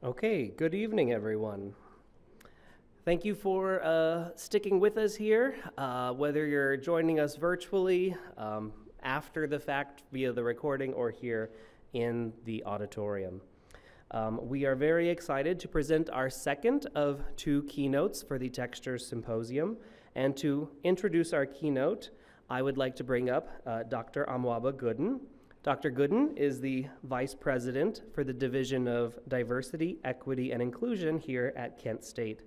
Okay, good evening, everyone. Thank you for sticking with us here, whether you're joining us virtually, after the fact via the recording, or here in the auditorium. We are very excited to present our second of two keynotes for the Textures Symposium. And to introduce our keynote, I would like to bring up Dr. Amwaba Gooden. Dr. Gooden is the Vice President for the Division of Diversity, Equity, and Inclusion here at Kent State.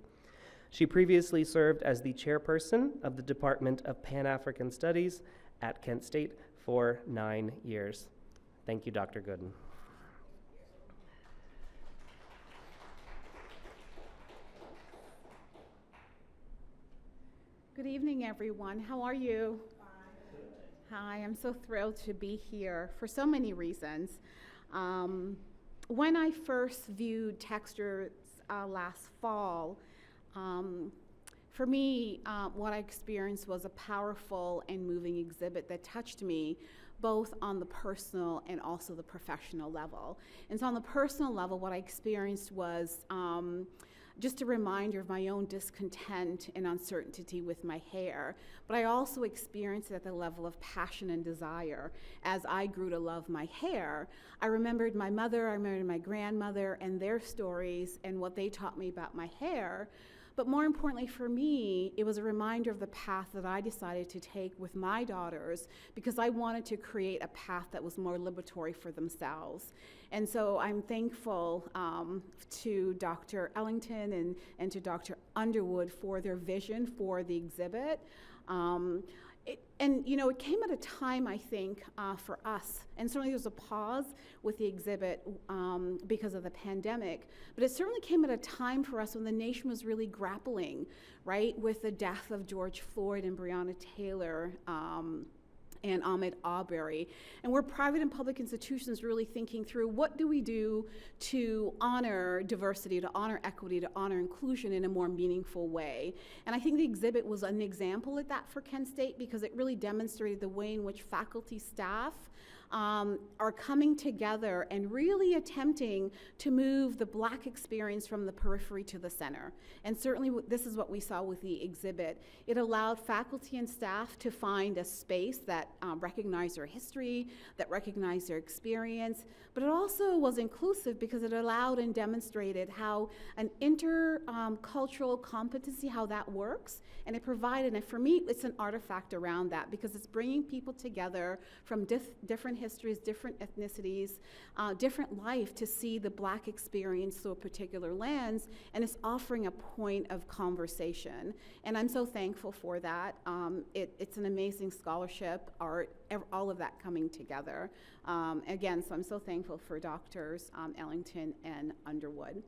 She previously served as the chairperson of the Department of Pan-African Studies at Kent State for 9 years. Thank you, Dr. Gooden. Good evening, everyone. How are you? Hi, I'm so thrilled to be here for so many reasons. When I first viewed Textures last fall, for me, what I experienced was a powerful and moving exhibit that touched me both on the personal and also the professional level. And so on the personal level, what I experienced was just a reminder of my own discontent and uncertainty with my hair. But I also experienced it at the level of passion and desire. As I grew to love my hair, I remembered my mother, I remembered my grandmother and their stories and what they taught me about my hair. But more importantly for me, it was a reminder of the path that I decided to take with my daughters because I wanted to create a path that was more liberatory for themselves. And so I'm thankful to Dr. Ellington and to Dr. Underwood for their vision for the exhibit. It came at a time, I think, for us, and certainly there was a pause with the exhibit because of the pandemic, but it certainly came at a time for us when the nation was really grappling, right, with the death of George Floyd and Breonna Taylor, and Ahmaud Arbery. And we're private and public institutions really thinking through what do we do to honor diversity, to honor equity, to honor inclusion in a more meaningful way. And I think the exhibit was an example of that for Kent State because it really demonstrated the way in which faculty, staff, are coming together and really attempting to move the Black experience from the periphery to the center. And certainly this is what we saw with the exhibit. It allowed faculty and staff to find a space that recognized their history, that recognized their experience, but it also was inclusive because it allowed and demonstrated how an intercultural competency, how that works, and it provided, and for me, it's an artifact around that because it's bringing people together from different histories, different ethnicities, different life to see the Black experience through a particular lens, and it's offering a point of conversation. And I'm so thankful for that. It's an amazing scholarship, art, all of that coming together. Again, so I'm so thankful for Doctors Ellington and Underwood.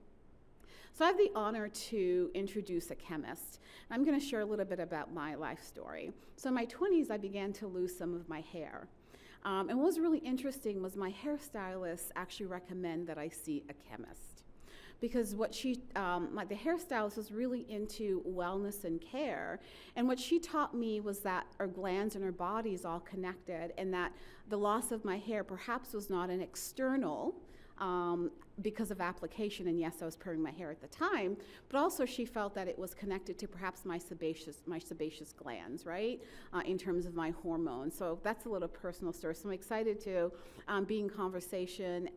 So I have the honor to introduce a chemist. I'm going to share a little bit about my life story. So in my 20s, I began to lose some of my hair. And what was really interesting was my hairstylist actually recommended that I see a chemist. Because the hairstylist was really into wellness and care. And what she taught me was that our glands and our body is all connected and that the loss of my hair perhaps was not an external because of application, and yes, I was purring my hair at the time, but also she felt that it was connected to perhaps my sebaceous glands, right, in terms of my hormones. So that's a little personal story. So I'm excited to be in conversation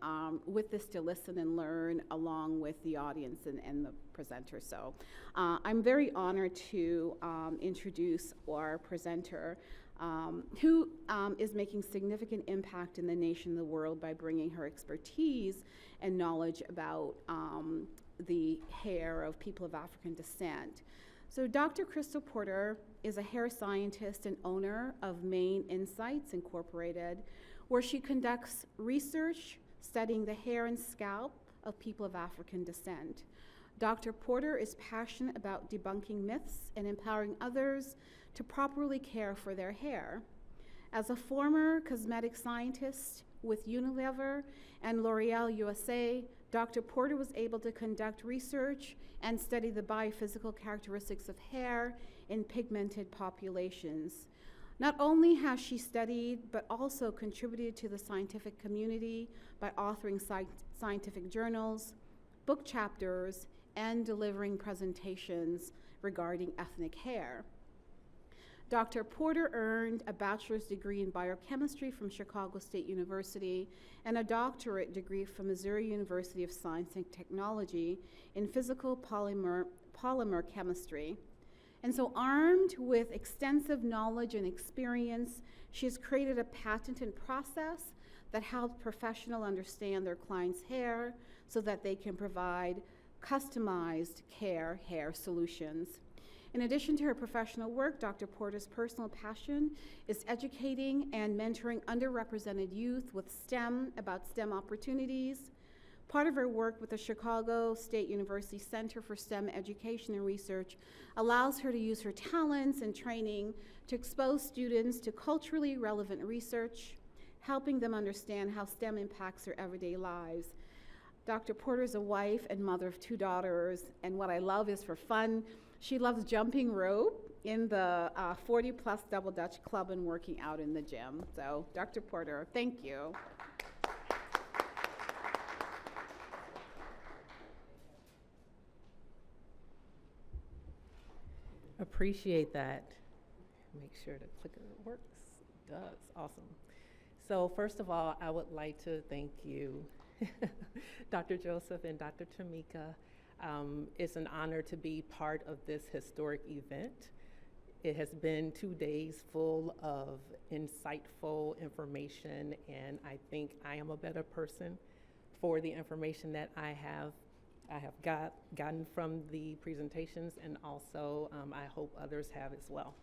with this to listen and learn along with the audience and the presenter. So I'm very honored to introduce our presenter, who is making significant impact in the nation and the world by bringing her expertise and knowledge about the hair of people of African descent. So Dr. Crystal Porter is a hair scientist and owner of Maine Insights Incorporated, where she conducts research studying the hair and scalp of people of African descent. Dr. Porter is passionate about debunking myths and empowering others to properly care for their hair. As a former cosmetic scientist with Unilever and L'Oreal USA, Dr. Porter was able to conduct research and study the biophysical characteristics of hair in pigmented populations. Not only has she studied, but also contributed to the scientific community by authoring scientific journals, book chapters, and delivering presentations regarding ethnic hair. Dr. Porter earned a bachelor's degree in biochemistry from Chicago State University and a doctorate degree from Missouri University of Science and Technology in physical polymer chemistry. And so, armed with extensive knowledge and experience, she has created a patented process that helps professionals understand their client's hair so that they can provide customized hair solutions. In addition to her professional work, Dr. Porter's personal passion is educating and mentoring underrepresented youth with about STEM opportunities. Part of her work with the Chicago State University Center for STEM Education and Research allows her to use her talents and training to expose students to culturally relevant research, helping them understand how STEM impacts their everyday lives. Dr. Porter is a wife and mother of 2 daughters, and what I love is for fun, she loves jumping rope in the 40-plus Double Dutch Club and working out in the gym. So, Dr. Porter, thank you. Appreciate that. Make sure the clicker works. It does. Awesome. So first of all, I would like to thank you, Dr. Joseph and Dr. Tamika. It's an honor to be part of this historic event. It has been 2 days full of insightful information, and I think I am a better person for the information that I have gotten from the presentations, and also I hope others have as well.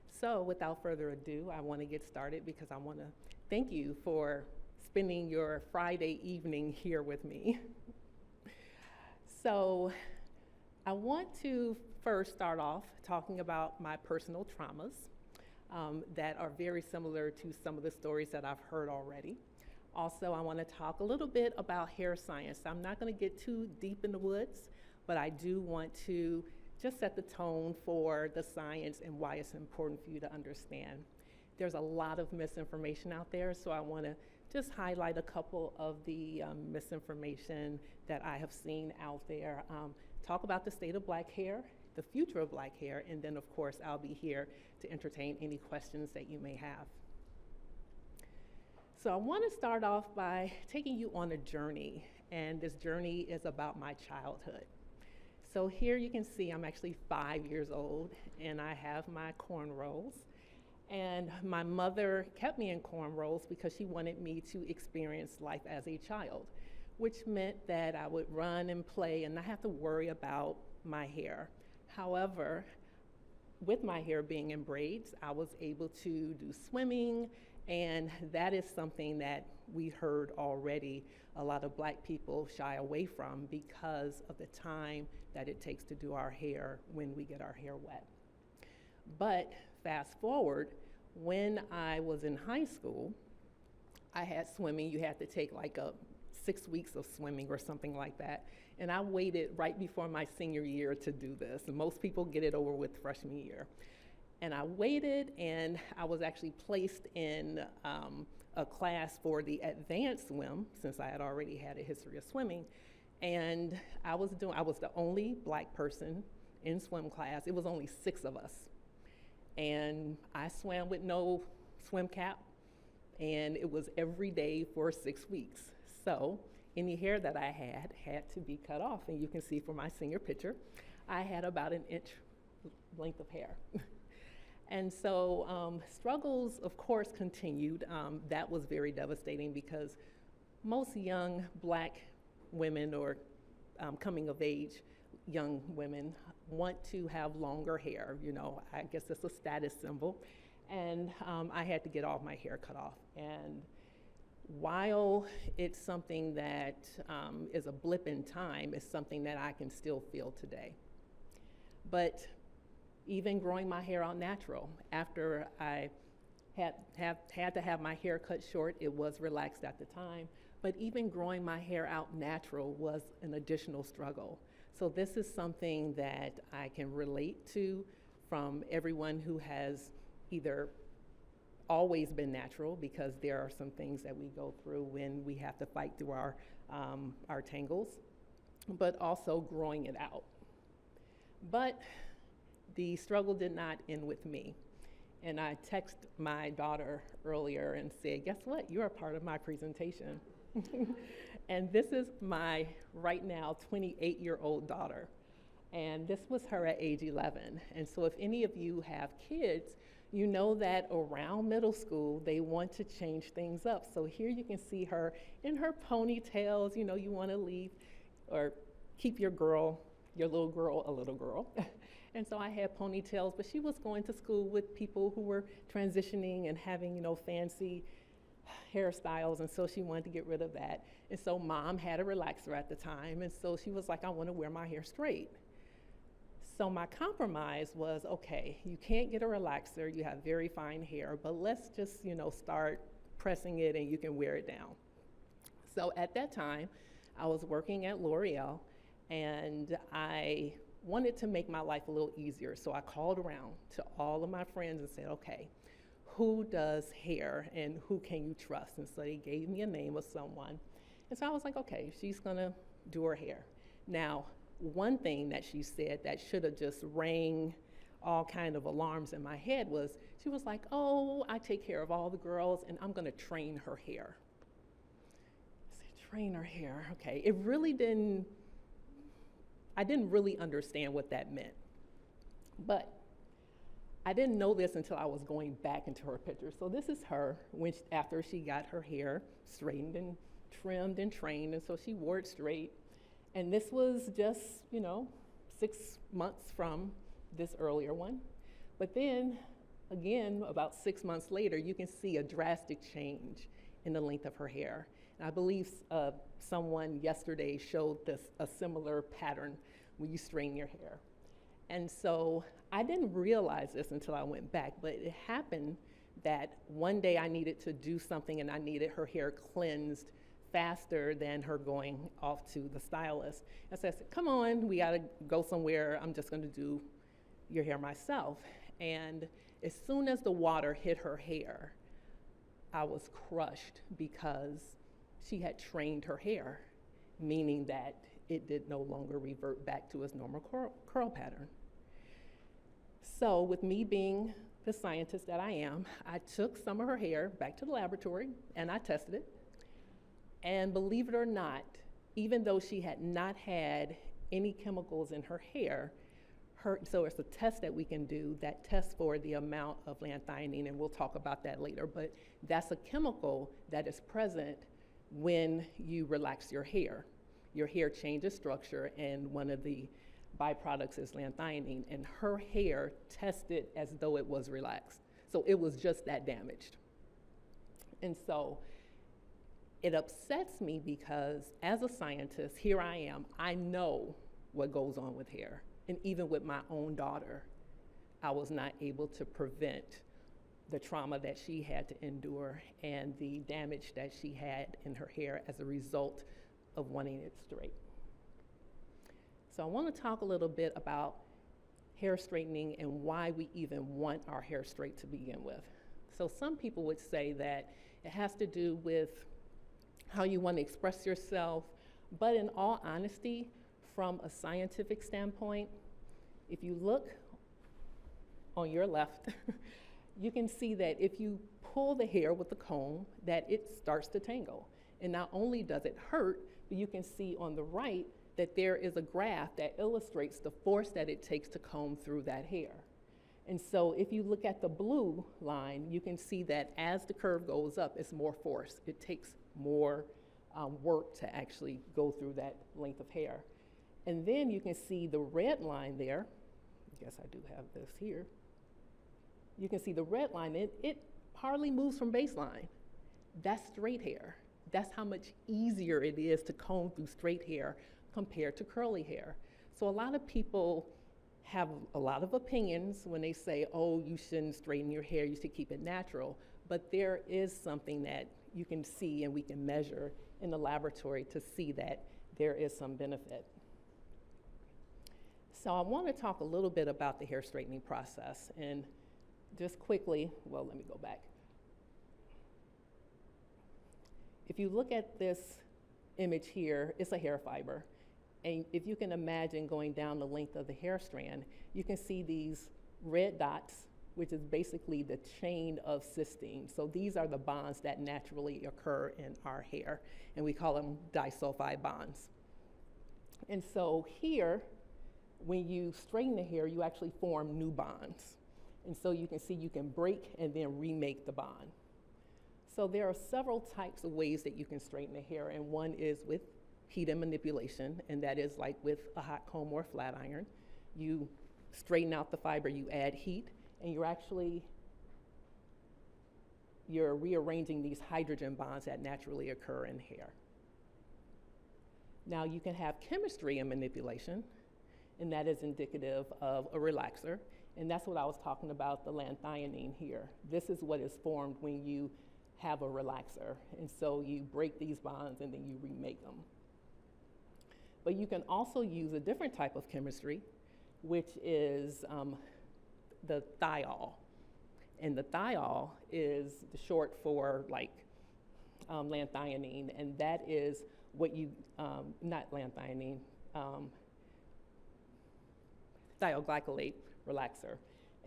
So without further ado, I want to get started because I want to thank you for spending your Friday evening here with me. So I want to first start off talking about my personal traumas that are very similar to some of the stories that I've heard already. Also, I want to talk a little bit about hair science. I'm not going to get too deep in the woods, but I do want to just set the tone for the science and why it's important for you to understand. There's a lot of misinformation out there, so I want to just highlight a couple of the misinformation that I have seen out there. Talk about the state of Black hair, the future of Black hair, and then of course I'll be here to entertain any questions that you may have. So I want to start off by taking you on a journey, and this journey is about my childhood. So here you can see I'm actually 5 years old, and I have my cornrows. And my mother kept me in cornrows because she wanted me to experience life as a child, which meant that I would run and play and not have to worry about my hair. However, with my hair being in braids, I was able to do swimming, and that is something that we heard already a lot of Black people shy away from because of the time that it takes to do our hair when we get our hair wet. But fast forward, when I was in high school, I had swimming. You had to take like 6 weeks of swimming or something like that. And I waited right before my senior year to do this. And most people get it over with freshman year. And I waited, and I was actually placed in a class for the advanced swim, since I had already had a history of swimming. And I was the only Black person in swim class. It was only 6 of us. And I swam with no swim cap, and it was every day for 6 weeks. So any hair that I had to be cut off. And you can see from my senior picture, I had about an inch length of hair. And so struggles, of course, continued. That was very devastating because most young Black women or coming of age young women want to have longer hair. You know, I guess it's a status symbol. And I had to get all my hair cut off. And while it's something that is a blip in time, it's something that I can still feel today. But even growing my hair out natural, after I had to have my hair cut short, it was relaxed at the time, but even growing my hair out natural was an additional struggle. So this is something that I can relate to from everyone who has either always been natural, because there are some things that we go through when we have to fight through our tangles, but also growing it out. But the struggle did not end with me. And I texted my daughter earlier and said, guess what? You're a part of my presentation. And this is my, right now, 28-year-old daughter. And this was her at age 11. And so if any of you have kids, you know that around middle school, they want to change things up. So here you can see her in her ponytails. You know, you want to leave or keep your little girl a little girl. And so I had ponytails, but she was going to school with people who were transitioning and having, you know, fancy hairstyles, and so she wanted to get rid of that. And so mom had a relaxer at the time, and so she was like, I want to wear my hair straight. So my compromise was, okay, you can't get a relaxer, you have very fine hair, but let's just, you know, start pressing it and you can wear it down. So at that time, I was working at L'Oreal, and I wanted to make my life a little easier. So I called around to all of my friends and said, okay, who does hair and who can you trust? And so they gave me a name of someone. And so I was like, okay, she's gonna do her hair. Now, one thing that she said that should have just rang all kind of alarms in my head was, she was like, oh, I take care of all the girls and I'm gonna train her hair. I said, train her hair, okay. I didn't really understand what that meant. But I didn't know this until I was going back into her picture. So this is her after she got her hair straightened and trimmed and trained, and so she wore it straight. And this was just, you know, 6 months from this earlier one. But then, again, about 6 months later, you can see a drastic change in the length of her hair. And I believe someone yesterday showed a similar pattern when you straighten your hair. And so I didn't realize this until I went back, but it happened that one day I needed to do something and I needed her hair cleansed faster than her going off to the stylist. And so I said, come on, we gotta go somewhere. I'm just gonna do your hair myself. And as soon as the water hit her hair, I was crushed because she had trained her hair, meaning that it did no longer revert back to its normal curl pattern. So with me being the scientist that I am, I took some of her hair back to the laboratory and I tested it. And believe it or not, even though she had not had any chemicals in her hair, so it's a test that we can do that tests for the amount of lanthionine, and we'll talk about that later, but that's a chemical that is present when you relax your hair. Your hair changes structure, and one of the byproducts is lanthionine, and her hair tested as though it was relaxed. So it was just that damaged. And so it upsets me because as a scientist, here I am, I know what goes on with hair. And even with my own daughter, I was not able to prevent the trauma that she had to endure and the damage that she had in her hair as a result of wanting it straight. So I want to talk a little bit about hair straightening and why we even want our hair straight to begin with. So some people would say that it has to do with how you want to express yourself, but in all honesty, from a scientific standpoint, if you look on your left, you can see that if you pull the hair with the comb, that it starts to tangle. And not only does it hurt, but you can see on the right that there is a graph that illustrates the force that it takes to comb through that hair. And so if you look at the blue line, you can see that as the curve goes up, it's more force. It takes more work to actually go through that length of hair. And then you can see the red line there. I guess I do have this here. You can see the red line, it hardly moves from baseline. That's straight hair. That's how much easier it is to comb through straight hair compared to curly hair. So a lot of people have a lot of opinions when they say, oh, you shouldn't straighten your hair, you should keep it natural. But there is something that you can see and we can measure in the laboratory to see that there is some benefit. So I want to talk a little bit about the hair straightening process, and just quickly, well, let me go back. If you look at this image here, it's a hair fiber, And if you can imagine going down the length of the hair strand, you can see these red dots, which is basically the chain of cysteine. So these are the bonds that naturally occur in our hair, and we call them disulfide bonds. And so here, when you straighten the hair, you actually form new bonds. And so you can see you can break and then remake the bond. So there are several types of ways that you can straighten the hair, and one is with heat and manipulation, and that is like with a hot comb or a flat iron. You straighten out the fiber, you add heat, and you're rearranging these hydrogen bonds that naturally occur in hair. Now you can have chemistry and manipulation, and that is indicative of a relaxer, and that's what I was talking about, the lanthionine here. This is what is formed when you have a relaxer, and so you break these bonds and then you remake them. But you can also use a different type of chemistry, which is the thiol. And the thiol is short for like lanthionine, and that is what you, not lanthionine, thioglycolate relaxer.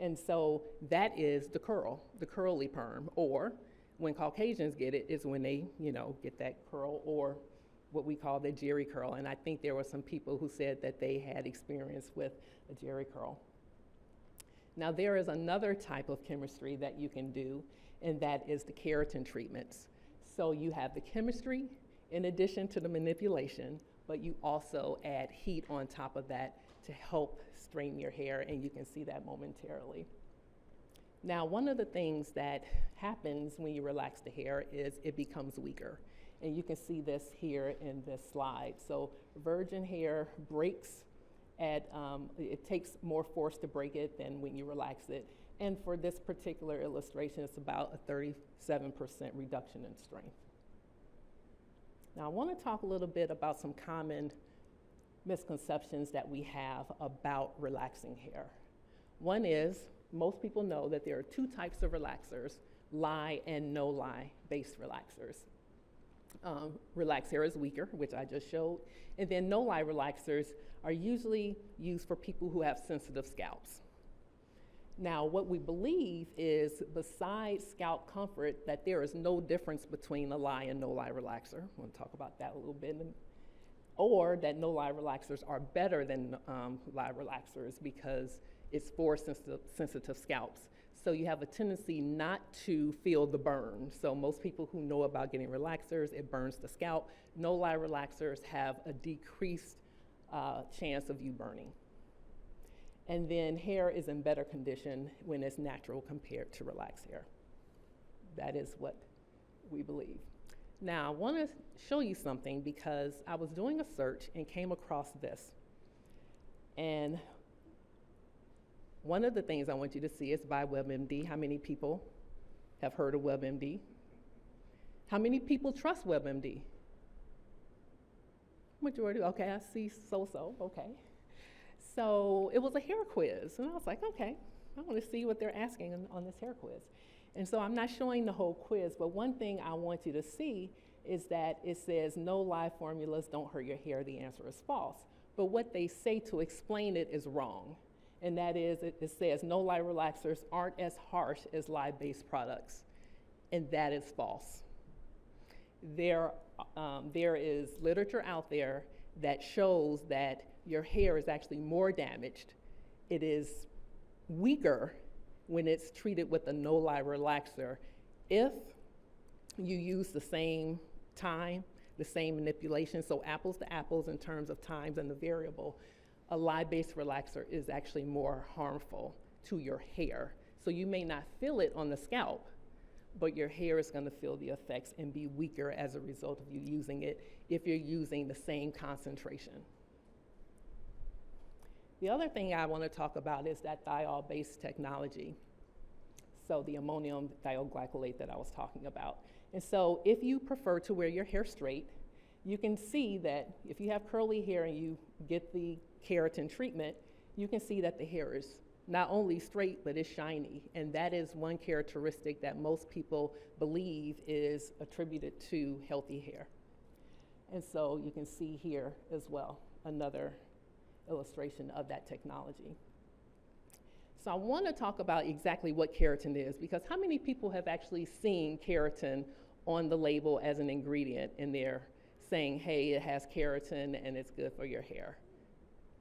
And so that is the curly perm, or when Caucasians get it is when they, get that curl, or what we call the jerry curl. And I think there were some people who said that they had experience with a jerry curl. Now there is another type of chemistry that you can do, and that is the keratin treatments. So you have the chemistry in addition to the manipulation, but you also add heat on top of that to help straighten your hair, and you can see that momentarily. Now, one of the things that happens when you relax the hair is it becomes weaker. And you can see this here in this slide. So virgin hair breaks it takes more force to break it than when you relax it. And for this particular illustration, it's about a 37% reduction in strength. Now, I want to talk a little bit about some common misconceptions that we have about relaxing hair. One is, most people know that there are two types of relaxers, lye and no lye based relaxers. Relaxed hair is weaker, which I just showed, and then no lye relaxers are usually used for people who have sensitive scalps. Now, what we believe is, besides scalp comfort, that there is no difference between a lye and no lye relaxer. I'm going to talk about that a little bit. Or that no lye relaxers are better than lye relaxers because it's for sensitive scalps. So you have a tendency not to feel the burn. So most people who know about getting relaxers, it burns the scalp. No lye relaxers have a decreased chance of you burning. And then hair is in better condition when it's natural compared to relaxed hair. That is what we believe. Now, I want to show you something because I was doing a search and came across this. And one of the things I want you to see is by WebMD. How many people have heard of WebMD? How many people trust WebMD? Majority, okay, I see so-so, okay. So it was a hair quiz, and I was like, okay, I want to see what they're asking on this hair quiz. And so I'm not showing the whole quiz, but one thing I want you to see is that it says no lye formulas don't hurt your hair. The answer is false. But what they say to explain it is wrong. And that is, it says no lye relaxers aren't as harsh as lye-based products. And that is false. There is literature out there that shows that your hair is actually more damaged. It is weaker when it's treated with a no lye relaxer if you use the same time, the same manipulation. So apples to apples in terms of times and the variable, a lye-based relaxer is actually more harmful to your hair. So you may not feel it on the scalp, but your hair is going to feel the effects and be weaker as a result of you using it if you're using the same concentration. The other thing I want to talk about is that thiol-based technology. So the ammonium thioglycolate that I was talking about. And so if you prefer to wear your hair straight, you can see that if you have curly hair and you get the keratin treatment, you can see that the hair is not only straight, but it's shiny. And that is one characteristic that most people believe is attributed to healthy hair. And so you can see here as well, another illustration of that technology. So I want to talk about exactly what keratin is, because how many people have actually seen keratin on the label as an ingredient and they're saying, hey, it has keratin and it's good for your hair?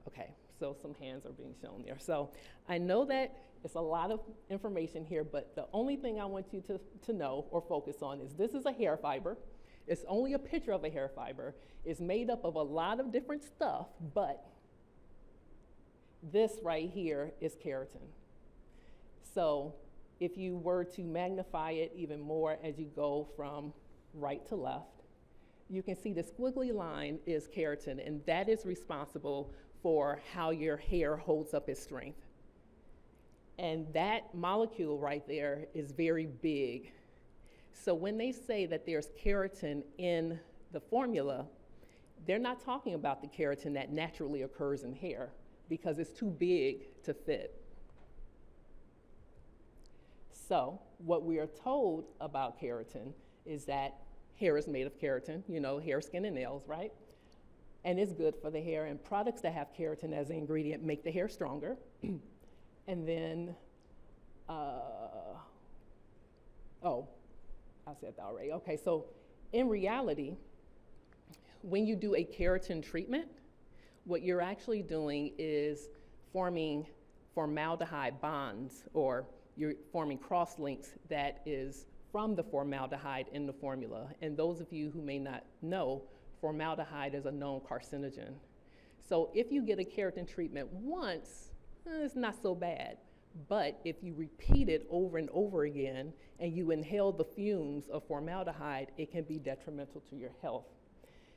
Okay, so some hands are being shown there. So I know that it's a lot of information here, but the only thing I want you to know or focus on is this is a hair fiber. It's only a picture of a hair fiber. It's made up of a lot of different stuff, but this right here is keratin. So if you were to magnify it even more as you go from right to left, you can see the squiggly line is keratin, and that is responsible for how your hair holds up its strength. And that molecule right there is very big. So when they say that there's keratin in the formula, they're not talking about the keratin that naturally occurs in hair, because it's too big to fit. So what we are told about keratin is that hair is made of keratin, you know, hair, skin, and nails, right? And it's good for the hair, and products that have keratin as an ingredient make the hair stronger. And then, oh, I said that already. Okay, so in reality, when you do a keratin treatment, what you're actually doing is forming formaldehyde bonds, or you're forming cross-links that is from the formaldehyde in the formula. And those of you who may not know, formaldehyde is a known carcinogen. So if you get a keratin treatment once, it's not so bad. But if you repeat it over and over again and you inhale the fumes of formaldehyde, it can be detrimental to your health.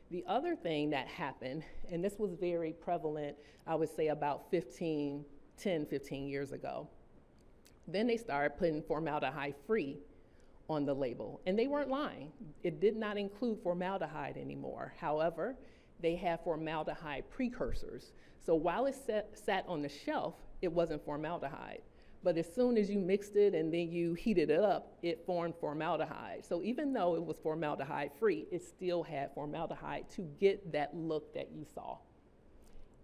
The other thing that happened, and this was very prevalent, I would say about 10, 15 years ago, then they started putting formaldehyde free on the label. And they weren't lying. It did not include formaldehyde anymore. However, they have formaldehyde precursors. So while it sat on the shelf, it wasn't formaldehyde. But as soon as you mixed it and then you heated it up, it formed formaldehyde. So even though it was formaldehyde free, it still had formaldehyde to get that look that you saw.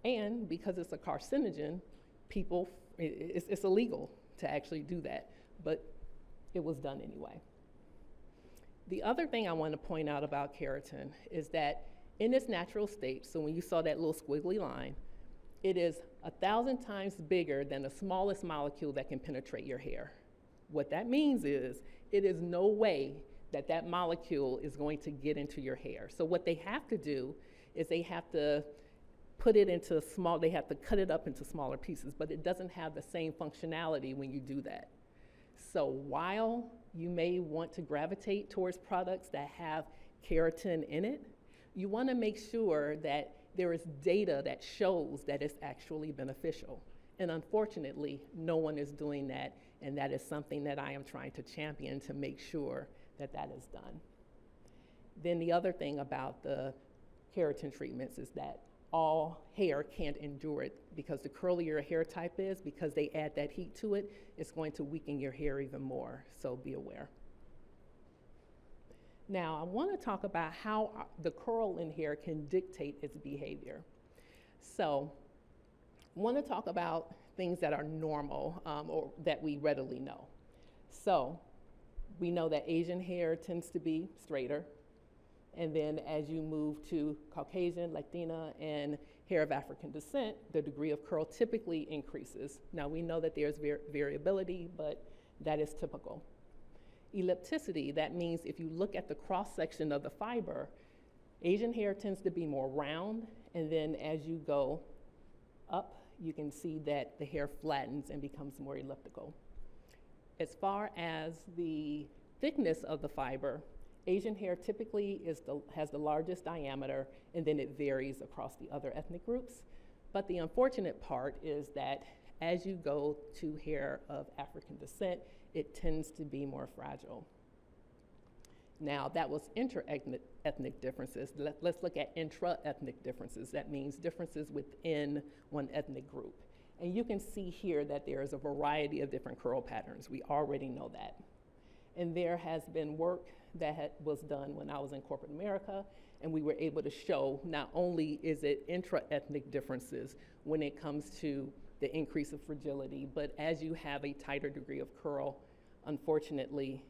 And because it's a carcinogen, it's illegal to actually do that, but it was done anyway. The other thing I want to point out about keratin is that in its natural state, so when you saw that little squiggly line, it is 1,000 times bigger than the smallest molecule that can penetrate your hair. What that means is it is no way that that molecule is going to get into your hair. So what they have to do is they have to put it into they have to cut it up into smaller pieces, but it doesn't have the same functionality when you do that. So while you may want to gravitate towards products that have keratin in it, you want to make sure that there is data that shows that it's actually beneficial. And unfortunately, no one is doing that, and that is something that I am trying to champion to make sure that that is done. Then the other thing about the keratin treatments is that all hair can't endure it, because the curlier your hair type is, because they add that heat to it, it's going to weaken your hair even more, so be aware. Now, I want to talk about how the curl in hair can dictate its behavior. So, I want to talk about things that are normal or that we readily know. So, we know that Asian hair tends to be straighter. And then as you move to Caucasian, Latina, and hair of African descent, the degree of curl typically increases. Now, we know that there's variability, but that is typical. Ellipticity, that means if you look at the cross-section of the fiber, Asian hair tends to be more round, and then as you go up, you can see that the hair flattens and becomes more elliptical. As far as the thickness of the fiber, Asian hair typically has the largest diameter, and then it varies across the other ethnic groups. But the unfortunate part is that as you go to hair of African descent, it tends to be more fragile. Now, that was inter-ethnic differences. Let's look at intra-ethnic differences. That means differences within one ethnic group. And you can see here that there is a variety of different curl patterns. We already know that. And there has been work that was done when I was in corporate America, And we were able to show not only is it intra-ethnic differences when it comes to the increase of fragility, but as you have a tighter degree of curl, unfortunately,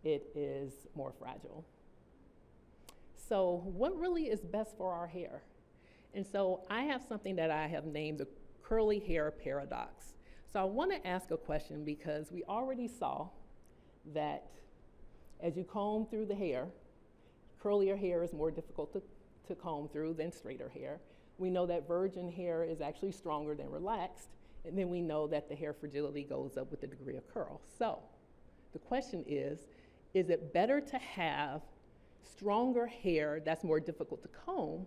it is more fragile. So what really is best for our hair? And so I have something that I have named the curly hair paradox. So I want to ask a question because we already saw that as you comb through the hair, curlier hair is more difficult to comb through than straighter hair. We know that virgin hair is actually stronger than relaxed, and then we know that the hair fragility goes up with the degree of curl. So the question is it better to have stronger hair that's more difficult to comb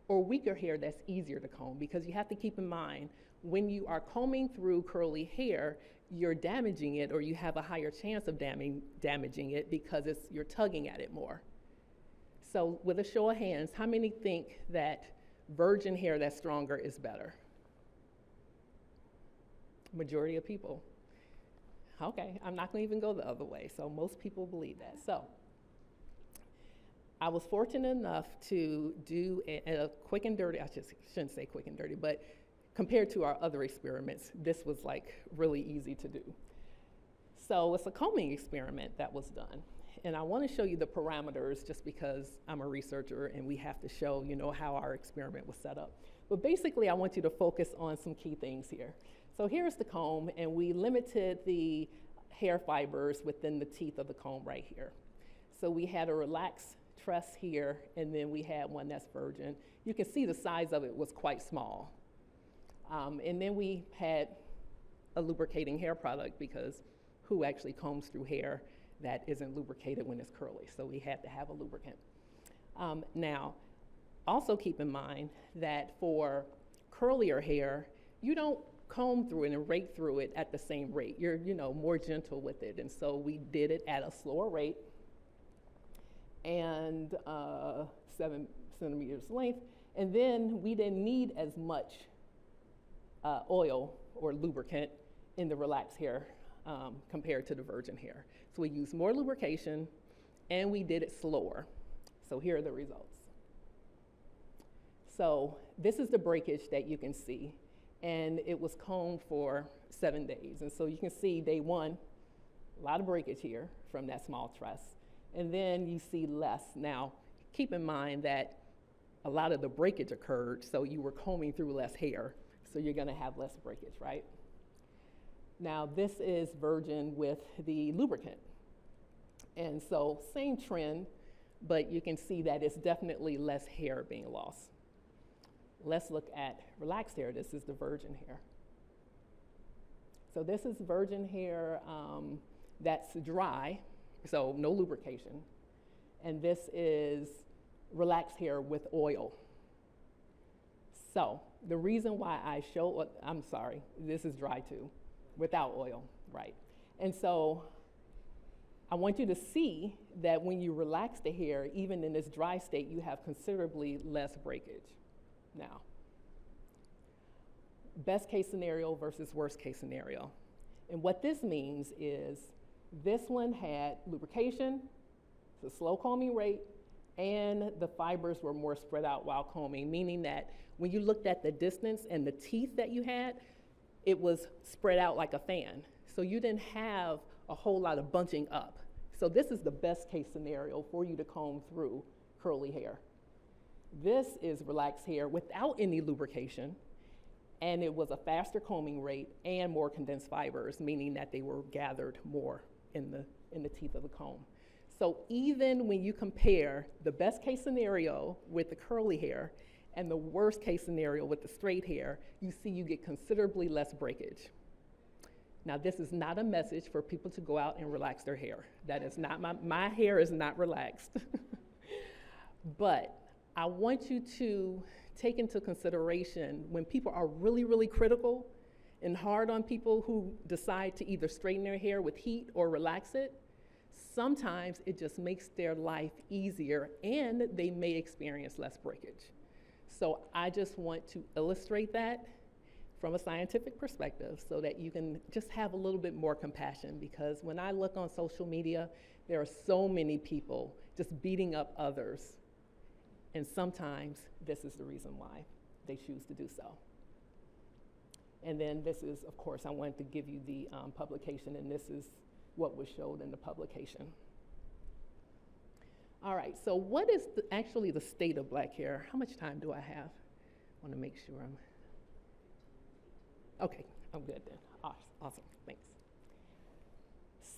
or weaker hair that's easier to comb? Because you have to keep in mind, when you are combing through curly hair, you're damaging it, or you have a higher chance of damaging it because you're tugging at it more. So with a show of hands, how many think that virgin hair that's stronger is better? Majority of people. Okay, I'm not going to even go the other way. So most people believe that. So I was fortunate enough to do a quick and dirty, I shouldn't say quick and dirty, but compared to our other experiments, this was like really easy to do. So it's a combing experiment that was done. And I want to show you the parameters just because I'm a researcher and we have to show, how our experiment was set up. But basically, I want you to focus on some key things here. So here's the comb, and we limited the hair fibers within the teeth of the comb right here. So we had a relaxed tress here, and then we had one that's virgin. You can see the size of it was quite small. And then we had a lubricating hair product because who actually combs through hair that isn't lubricated when it's curly? So we had to have a lubricant. Now, also keep in mind that for curlier hair, you don't comb through it and rake through it at the same rate. You're, more gentle with it. And so we did it at a slower rate and 7 centimeters length. And then we didn't need as much oil or lubricant in the relaxed hair compared to the virgin hair. So we used more lubrication and we did it slower. So here are the results. So this is the breakage that you can see, and it was combed for 7 days. And so you can see day 1, a lot of breakage here from that small tress, and then you see less. Now, keep in mind that a lot of the breakage occurred, so you were combing through less hair, so you're gonna have less breakage, right? Now, this is virgin with the lubricant. And so same trend, but you can see that it's definitely less hair being lost. Let's look at relaxed hair. This is the virgin hair. So this is virgin hair that's dry, so no lubrication. And this is relaxed hair with oil. So the reason why I show, I'm sorry, this is dry too, without oil, right? And so I want you to see that when you relax the hair, even in this dry state, you have considerably less breakage. Now, best case scenario versus worst case scenario. And what this means is this one had lubrication, it's a slow combing rate, and the fibers were more spread out while combing, meaning that when you looked at the distance and the teeth that you had, it was spread out like a fan. So you didn't have a whole lot of bunching up. So this is the best case scenario for you to comb through curly hair. This is relaxed hair without any lubrication, and it was a faster combing rate and more condensed fibers, meaning that they were gathered more in the teeth of the comb. So even when you compare the best case scenario with the curly hair and the worst case scenario with the straight hair, you see you get considerably less breakage. Now, this is not a message for people to go out and relax their hair. That is not, my hair is not relaxed. But I want you to take into consideration when people are really, really critical and hard on people who decide to either straighten their hair with heat or relax it, sometimes it just makes their life easier and they may experience less breakage. So I just want to illustrate that from a scientific perspective so that you can just have a little bit more compassion, because when I look on social media, there are so many people just beating up others And sometimes this is the reason why they choose to do so. And then this is, of course, I wanted to give you the publication, and this is what was showed in the publication. All right, so what is actually the state of black hair? How much time do I have? I want to make sure okay, I'm good then. Awesome, thanks.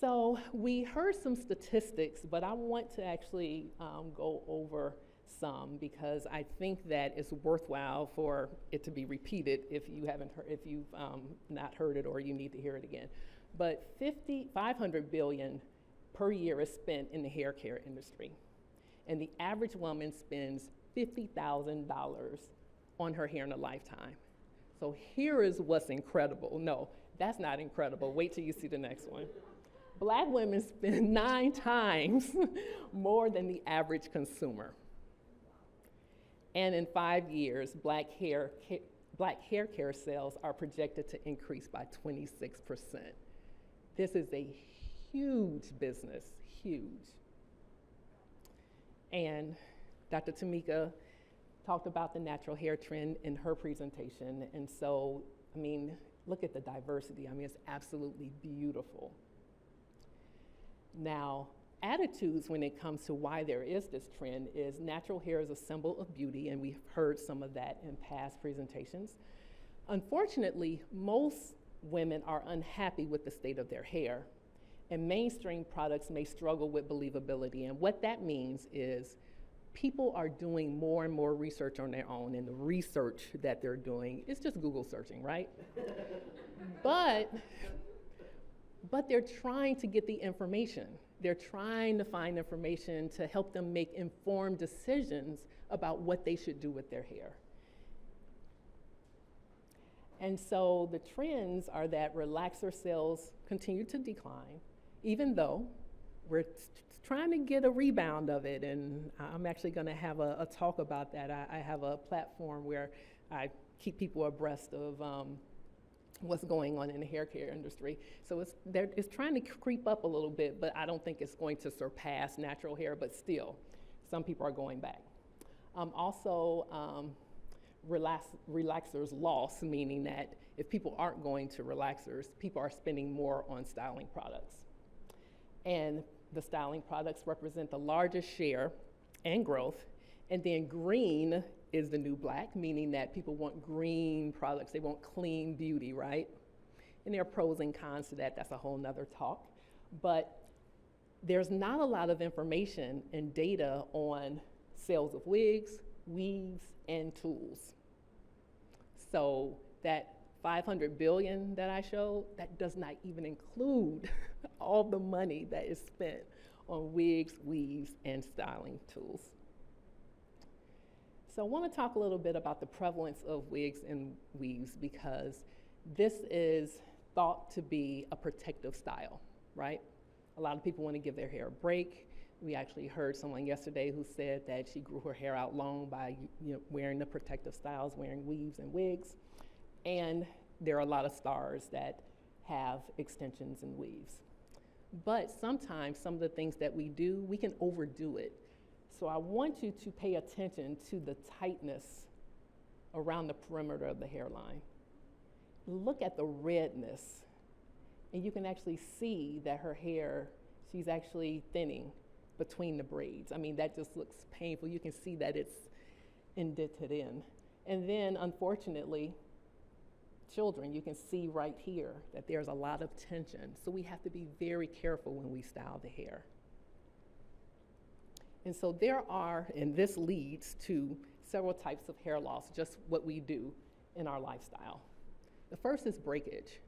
So we heard some statistics, but I want to actually go over some because I think that it's worthwhile for it to be repeated if you haven't heard, if you've not heard it or you need to hear it again. But 500 billion per year is spent in the hair care industry. And the average woman spends $50,000 on her hair in a lifetime. So here is what's incredible. No, that's not incredible. Wait till you see the next one. Black women spend 9 times more than the average consumer. And in 5 years, black hair care sales are projected to increase by 26%. This is a huge business, huge. And Dr. Tamika talked about the natural hair trend in her presentation. And so, I mean, look at the diversity. I mean, it's absolutely beautiful. Now, attitudes when it comes to why there is this trend is natural hair is a symbol of beauty, and we've heard some of that in past presentations. Unfortunately, most women are unhappy with the state of their hair, and mainstream products may struggle with believability. And what that means is people are doing more and more research on their own, and the research that they're doing is just Google searching, right? but they're trying to get the information. They're trying to find information to help them make informed decisions about what they should do with their hair. And so the trends are that relaxer sales continue to decline, even though we're trying to get a rebound of it. And I'm actually going to have a talk about that. I have a platform where I keep people abreast of what's going on in the hair care industry. So it's trying to creep up a little bit, but I don't think it's going to surpass natural hair, but still, some people are going back. Relaxers loss, meaning that if people aren't going to relaxers, people are spending more on styling products. And the styling products represent the largest share and growth. And then green is the new black, meaning that people want green products. They want clean beauty, right? And there are pros and cons to that. That's a whole nother talk. But there's not a lot of information and data on sales of wigs, weaves, and tools. So that 500 billion that I showed, that does not even include all the money that is spent on wigs, weaves, and styling tools. So I want to talk a little bit about the prevalence of wigs and weaves because this is thought to be a protective style, right? A lot of people want to give their hair a break. We actually heard someone yesterday who said that she grew her hair out long by wearing the protective styles, wearing weaves and wigs. And there are a lot of stars that have extensions and weaves. But sometimes some of the things that we do, we can overdo it. So I want you to pay attention to the tightness around the perimeter of the hairline. Look at the redness, and you can actually see that her hair, she's actually thinning between the braids. I mean, that just looks painful. You can see that it's indented in. And then, unfortunately, children, you can see right here that there's a lot of tension. So we have to be very careful when we style the hair. And so there are, and this leads to several types of hair loss, just what we do in our lifestyle. The first is breakage.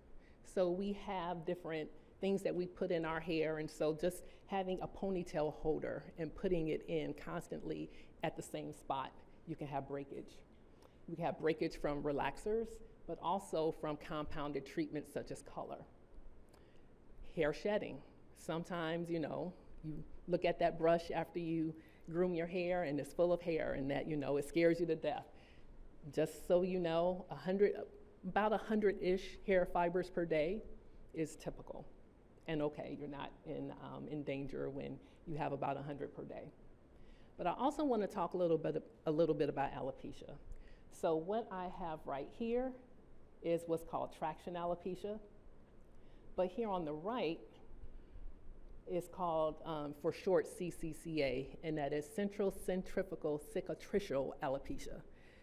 So we have different things that we put in our hair, and so just having a ponytail holder and putting it in constantly at the same spot, you can have breakage. You can have breakage from relaxers, but also from compounded treatments such as color. Hair shedding. Sometimes, you look at that brush after you groom your hair and it's full of hair, and that, it scares you to death. Just so you know, about 100-ish hair fibers per day is typical. And okay, you're not in danger when you have about 100 per day. But I also want to talk a little bit about alopecia. So what I have right here is what's called traction alopecia. But here on the right is called, for short, CCCA, and that is central centrifugal cicatricial alopecia,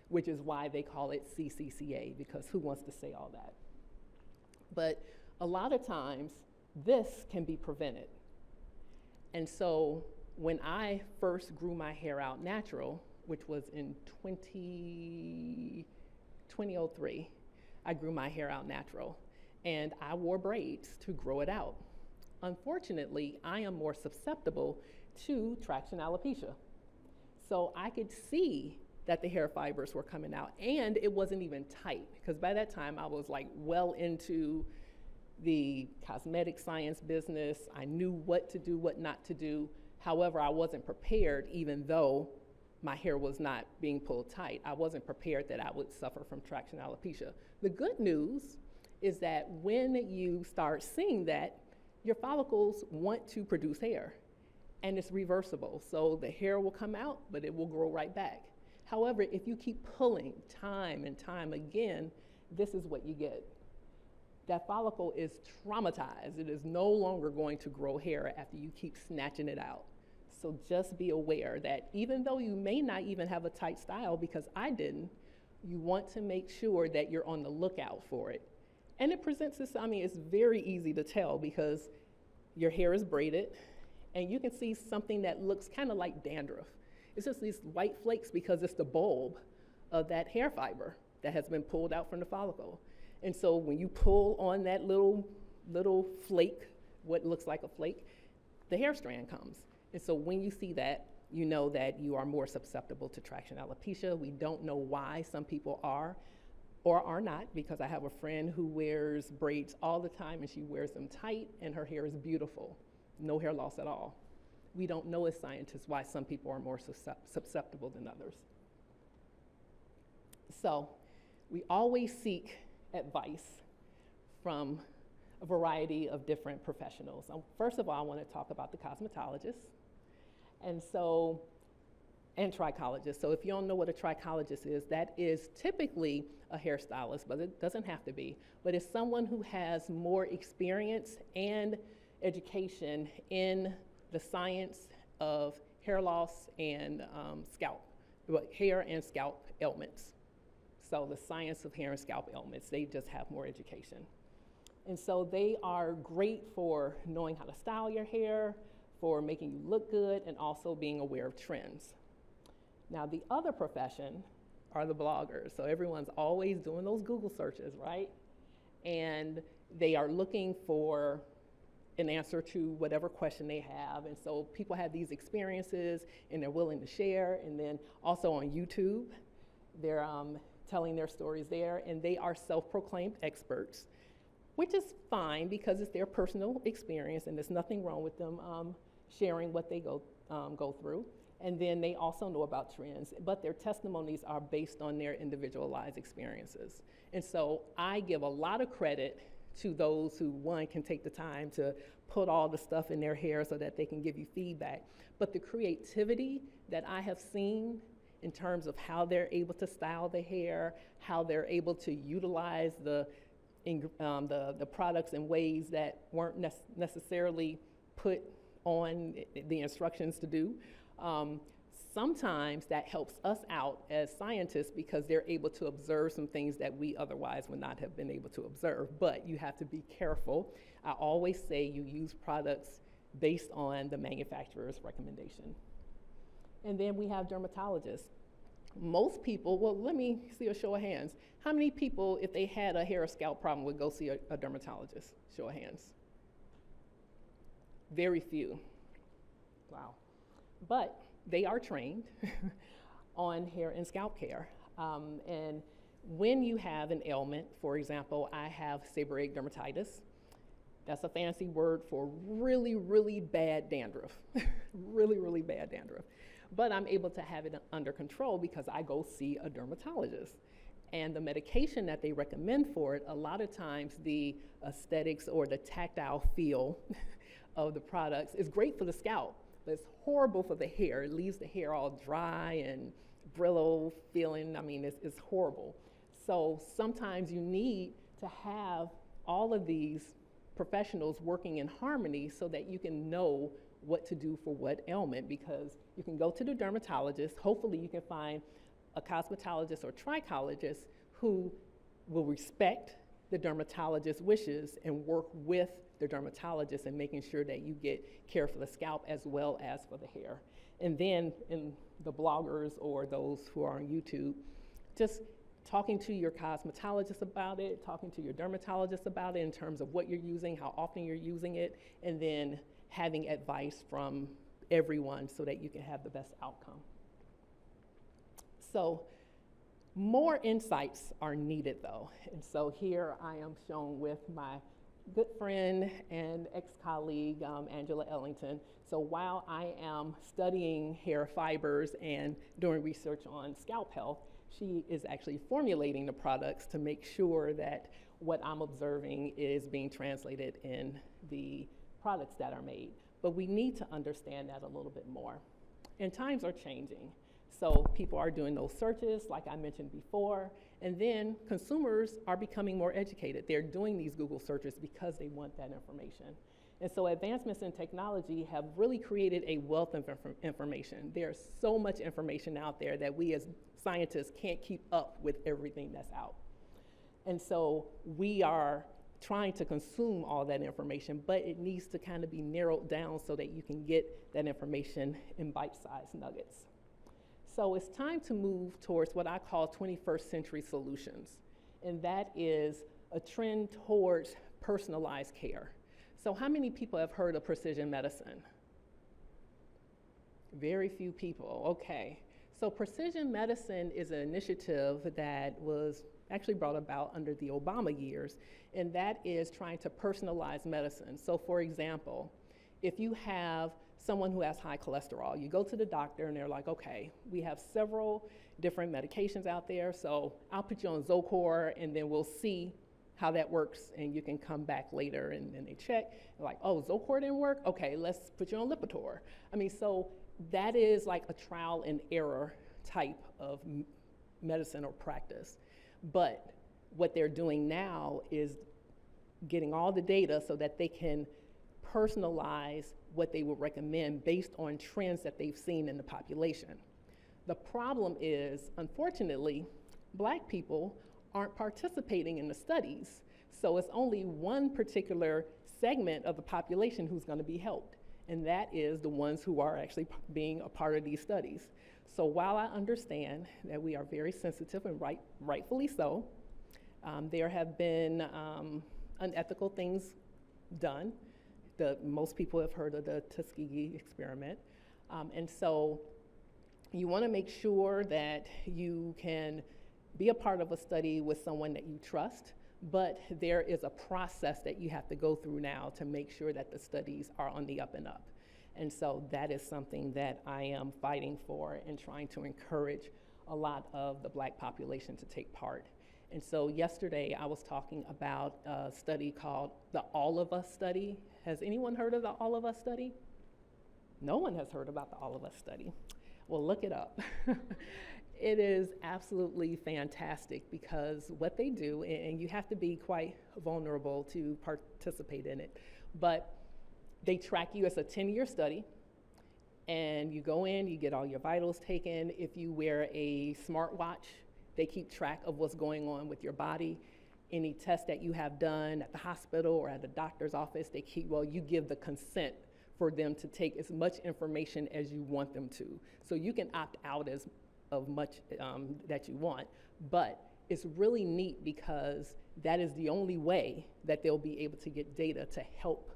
which is why they call it CCCA, because who wants to say all that? But a lot of times, this can be prevented. And so when I first grew my hair out natural, which was in 2003, I grew my hair out natural, and I wore braids to grow it out. Unfortunately, I am more susceptible to traction alopecia. So I could see that the hair fibers were coming out, and it wasn't even tight, because by that time I was like well into the cosmetic science business. I knew what to do, what not to do. However, I wasn't prepared, even though my hair was not being pulled tight. I wasn't prepared that I would suffer from traction alopecia. The good news is that when you start seeing that, your follicles want to produce hair, and it's reversible. So the hair will come out, but it will grow right back. However, if you keep pulling time and time again, this is what you get. That follicle is traumatized. It is no longer going to grow hair after you keep snatching it out. So just be aware that even though you may not even have a tight style, because I didn't, you want to make sure that you're on the lookout for it. And it presents this, I mean, it's very easy to tell because your hair is braided, and you can see something that looks kind of like dandruff. It's just these white flakes because it's the bulb of that hair fiber that has been pulled out from the follicle. And so when you pull on that little flake, what looks like a flake, the hair strand comes. And so when you see that, you know that you are more susceptible to traction alopecia. We don't know why some people are or are not, because I have a friend who wears braids all the time, and she wears them tight, and her hair is beautiful. No hair loss at all. We don't know as scientists why some people are more susceptible than others. So we always seek advice from a variety of different professionals. First of all, I want to talk about the cosmetologist and trichologist. So if you don't know what a trichologist is, that is typically a hairstylist, but it doesn't have to be. But it's someone who has more experience and education in the science of hair loss and hair and scalp ailments. So the science of hair and scalp ailments, they just have more education. And so they are great for knowing how to style your hair, for making you look good, and also being aware of trends. Now, the other profession are the bloggers. So everyone's always doing those Google searches, right? And they are looking for an answer to whatever question they have. And so people have these experiences, and they're willing to share. And then also on YouTube, they're telling their stories there, and they are self-proclaimed experts, which is fine because it's their personal experience, and there's nothing wrong with them sharing what they go through. And then they also know about trends, but their testimonies are based on their individualized experiences. And so I give a lot of credit to those who, one, can take the time to put all the stuff in their hair so that they can give you feedback. But the creativity that I have seen in terms of how they're able to style the hair, how they're able to utilize the products in ways that weren't necessarily put on the instructions to do. Sometimes that helps us out as scientists because they're able to observe some things that we otherwise would not have been able to observe, but you have to be careful. I always say you use products based on the manufacturer's recommendation. And then we have dermatologists. Most people, well, let me see a show of hands. How many people, if they had a hair or scalp problem, would go see a dermatologist? Show of hands. Very few. Wow. But they are trained on hair and scalp care. And when you have an ailment, for example, I have seborrheic dermatitis. That's a fancy word for really, really bad dandruff. Really, really bad dandruff. But I'm able to have it under control because I go see a dermatologist. And the medication that they recommend for it, a lot of times the aesthetics or the tactile feel of the products is great for the scalp, but it's horrible for the hair. It leaves the hair all dry and brittle feeling. I mean, it's horrible. So sometimes you need to have all of these professionals working in harmony so that you can know what to do for what ailment, because you can go to the dermatologist. Hopefully you can find a cosmetologist or trichologist who will respect the dermatologist's wishes and work with the dermatologist in making sure that you get care for the scalp as well as for the hair. And then in the bloggers or those who are on YouTube, just talking to your cosmetologist about it, talking to your dermatologist about it in terms of what you're using, how often you're using it, and then having advice from everyone so that you can have the best outcome. So more insights are needed though. And so here I am shown with my good friend and ex-colleague, Angela Ellington. So while I am studying hair fibers and doing research on scalp health, she is actually formulating the products to make sure that what I'm observing is being translated in the products that are made. But we need to understand that a little bit more. And times are changing. So people are doing those searches, like I mentioned before, and then consumers are becoming more educated. They're doing these Google searches because they want that information. And so advancements in technology have really created a wealth of information. There's so much information out there that we as scientists can't keep up with everything that's out. And so we are trying to consume all that information, but it needs to kind of be narrowed down so that you can get that information in bite-sized nuggets. So it's time to move towards what I call 21st century solutions, and that is a trend towards personalized care. So how many people have heard of precision medicine? Very few people, okay. So precision medicine is an initiative that was actually brought about under the Obama years, and that is trying to personalize medicine. So for example, if you have someone who has high cholesterol, you go to the doctor and they're like, okay, we have several different medications out there, so I'll put you on Zocor and then we'll see how that works, and you can come back later. And then they check, like, oh, Zocor didn't work? Okay, let's put you on Lipitor. I mean, so that is like a trial and error type of medicine or practice. But what they're doing now is getting all the data so that they can personalize what they would recommend based on trends that they've seen in the population. The problem is, unfortunately, Black people aren't participating in the studies. So it's only one particular segment of the population who's going to be helped, and that is the ones who are actually being a part of these studies. So while I understand that we are very sensitive, and rightfully so, there have been unethical things done. Most people have heard of the Tuskegee experiment. And so you want to make sure that you can be a part of a study with someone that you trust, but there is a process that you have to go through now to make sure that the studies are on the up and up. And so that is something that I am fighting for and trying to encourage a lot of the Black population to take part. And so yesterday I was talking about a study called the All of Us study. Has anyone heard of the All of Us study? No one has heard about the All of Us study. Well, look it up. It is absolutely fantastic because what they do, and you have to be quite vulnerable to participate in it, but they track you. It's a 10-year study, and you go in, you get all your vitals taken. If you wear a smartwatch, they keep track of what's going on with your body. Any tests that you have done at the hospital or at the doctor's office, you give the consent for them to take as much information as you want them to. So you can opt out of much that you want, but it's really neat because that is the only way that they'll be able to get data to help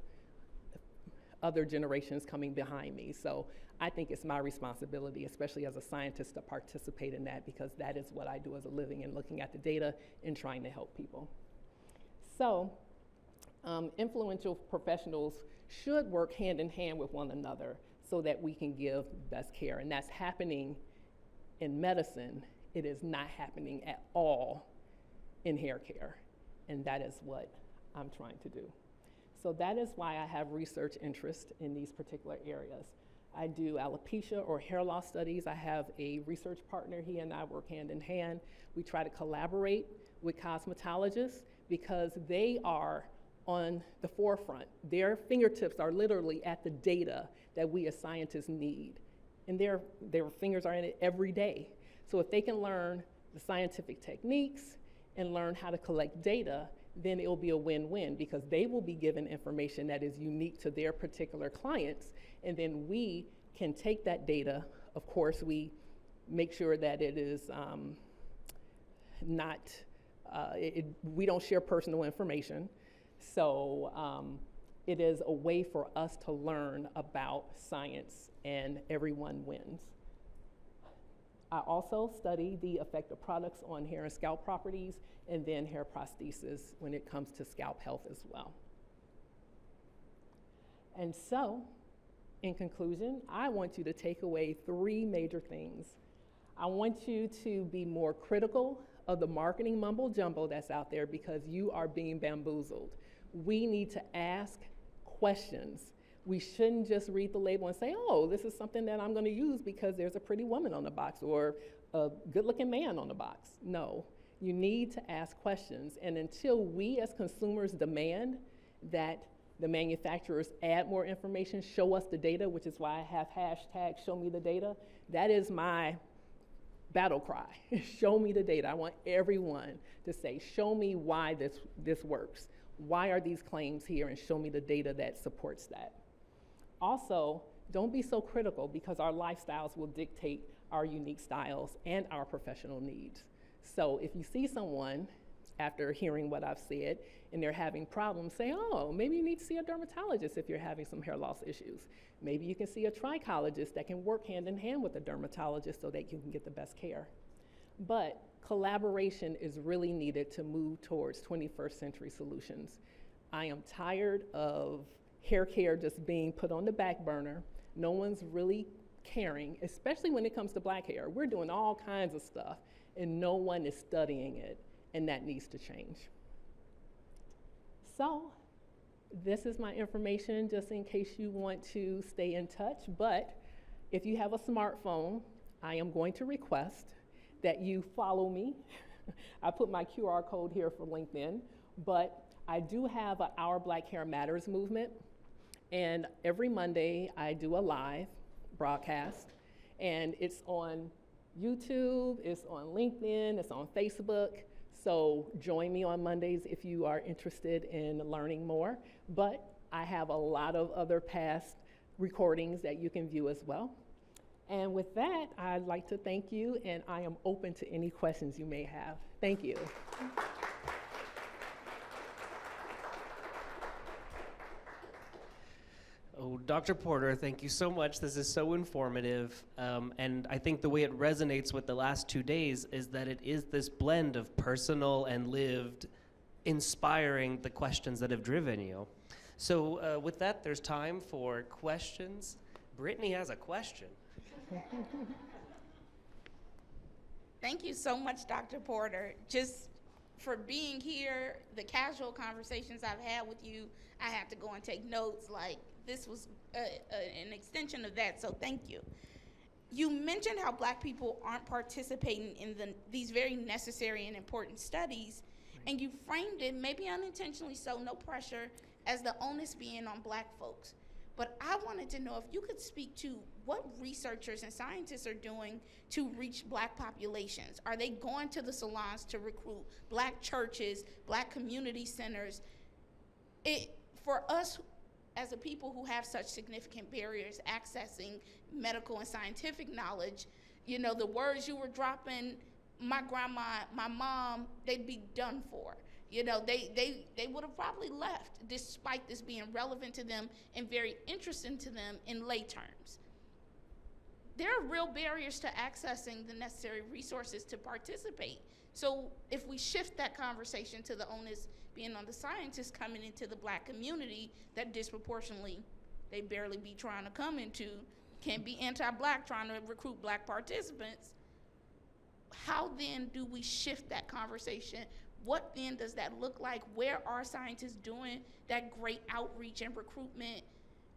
other generations coming behind me. So I think it's my responsibility, especially as a scientist, to participate in that because that is what I do as a living, and looking at the data and trying to help people. So influential professionals should work hand in hand with one another so that we can give best care, and that's happening in medicine. It is not happening at all in hair care, and that is what I'm trying to do. So that is why I have research interest in these particular areas. I do alopecia or hair loss studies. I have a research partner. He and I work hand in hand. We try to collaborate with cosmetologists because they are on the forefront. Their fingertips are literally at the data that we as scientists need. And their fingers are in it every day. So if they can learn the scientific techniques and learn how to collect data, then it will be a win-win because they will be given information that is unique to their particular clients. And then we can take that data. Of course, we make sure that it is we don't share personal information. So it is a way for us to learn about science and everyone wins. I also study the effect of products on hair and scalp properties and then hair prosthesis when it comes to scalp health as well. And so, in conclusion, I want you to take away 3 major things. I want you to be more critical of the marketing mumbo jumbo that's out there because you are being bamboozled. We need to ask questions. We shouldn't just read the label and say, oh, this is something that I'm going to use because there's a pretty woman on the box or a good-looking man on the box. No, you need to ask questions. And until we as consumers demand that the manufacturers add more information, show us the data, which is why I have hashtag show me the data, that is my battle cry. Show me the data. I want everyone to say, show me why this works. Why are these claims here? And show me the data that supports that. Also, don't be so critical because our lifestyles will dictate our unique styles and our professional needs. So if you see someone after hearing what I've said and they're having problems, say, oh, maybe you need to see a dermatologist if you're having some hair loss issues. Maybe you can see a trichologist that can work hand in hand with a dermatologist so that you can get the best care. But collaboration is really needed to move towards 21st century solutions. I am tired of hair care just being put on the back burner. No one's really caring, especially when it comes to black hair. We're doing all kinds of stuff and no one is studying it, and that needs to change. So this is my information just in case you want to stay in touch, but if you have a smartphone, I am going to request that you follow me. I put my QR code here for LinkedIn, but I do have an Our Black Hair Matters movement, and every Monday I do a live broadcast, and it's on YouTube, it's on LinkedIn, it's on Facebook. So join me on Mondays if you are interested in learning more. But I have a lot of other past recordings that you can view as well. And with that, I'd like to thank you, and I am open to any questions you may have. Thank you. Oh, Dr. Porter, thank you so much. This is so informative. And I think the way it resonates with the last 2 days is that it is this blend of personal and lived, inspiring the questions that have driven you. So with that, there's time for questions. Brittany has a question. Thank you so much, Dr. Porter, just for being here. The casual conversations I've had with you, I had to go and take notes. Like, this was an extension of that, so thank you. You mentioned how Black people aren't participating in these very necessary and important studies, and you framed it, maybe unintentionally so, no pressure, as the onus being on Black folks. But I wanted to know if you could speak to what researchers and scientists are doing to reach Black populations. Are they going to the salons to recruit Black churches, Black community centers? For us as a people who have such significant barriers accessing medical and scientific knowledge, you know, the words you were dropping, my grandma, my mom, they'd be done for. You know, they would have probably left despite this being relevant to them and very interesting to them in lay terms. There are real barriers to accessing the necessary resources to participate. So if we shift that conversation to the onus being on the scientists coming into the Black community that disproportionately they barely be trying to come into, can't be anti-Black trying to recruit Black participants, how then do we shift that conversation? What then does that look like? Where are scientists doing that great outreach and recruitment?